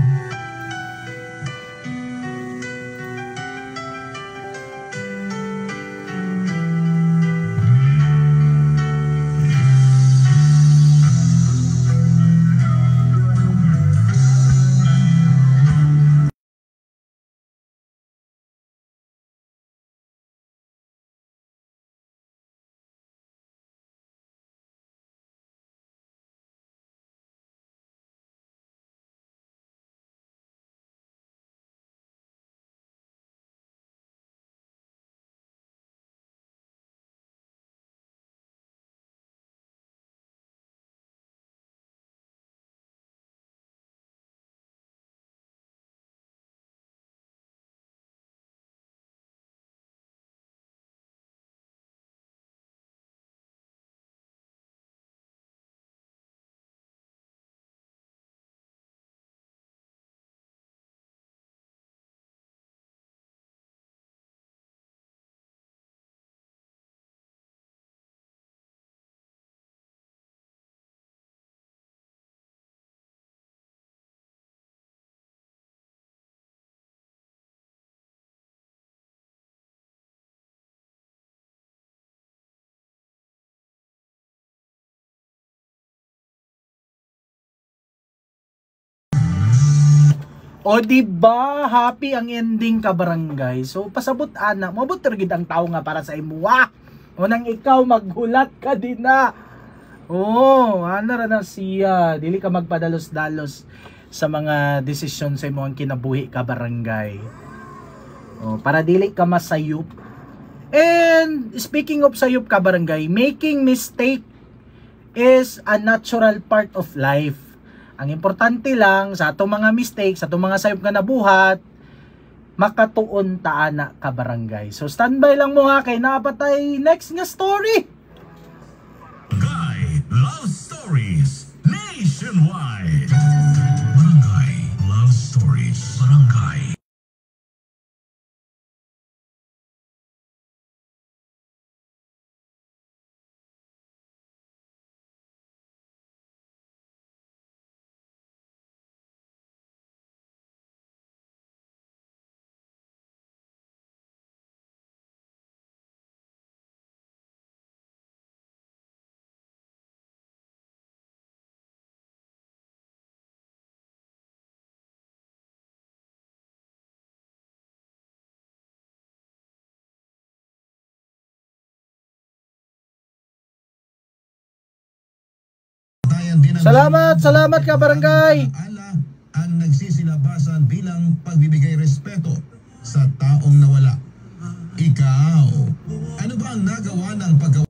O diba, happy ang ending ka barangay. So pasabot ana, mabot gid ang tao nga para sa imuwa. O nang ikaw maghulat ka din na. Oh, ana ra na siya, dili ka magpadalos-dalos sa mga desisyon sa imong kinabuhi ka barangay. Oh, para dili ka masayop. And speaking of sayop ka barangay, making mistake is a natural part of life. Ang importante lang sa atong mga mistakes, sa atong mga sayop nga nabuhat, makatuon ta ana ka barangay. So standby lang mo ha, kay napatay next nga story. Barangay Love Stories nationwide. Barangay Love Stories. Barangay. Salamat ka barangay. Ala ang nagsisilabasan bilang pagbibigay respeto sa taong nawala. Ikaw, ano ba ang nagawa ng paggawa?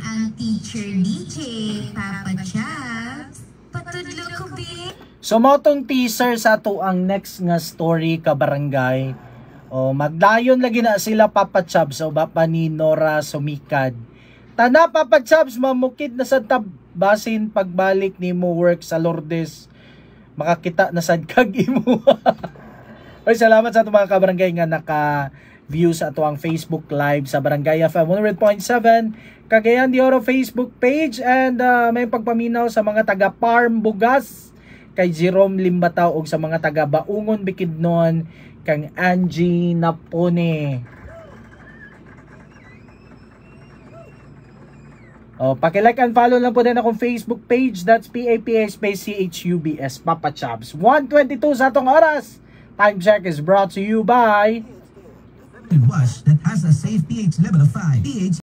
Ang teacher DJ, Papa Chaps. Patudlo ko, be. So motong teaser sa ato ang next nga story ka barangay. O magdayon lagi na sila Papa Chab sa uba pa ni Nora Sumikad. Tana Papa Chaps, mamukid na sa tabasin pagbalik ni mo work sa Lourdes. Makakita na sad kag imo. Oy, salamat sa ato mga kabarangay nga naka-view sa ato ang Facebook Live sa Barangay FM 100.7 Cagayan de Oro Facebook page, and may pagpaminaw sa mga taga Farm Bugas kay Jerome Limbataw og sa mga taga Baungon Bukidnon kang Angie Napone. Oh, paki-like and follow lang po din akong Facebook page. That's PAPA space CHUBS Papa Chaps. 1:22 sa atong oras. Time check is brought to you by Wash that has a safe pH level of 5. pH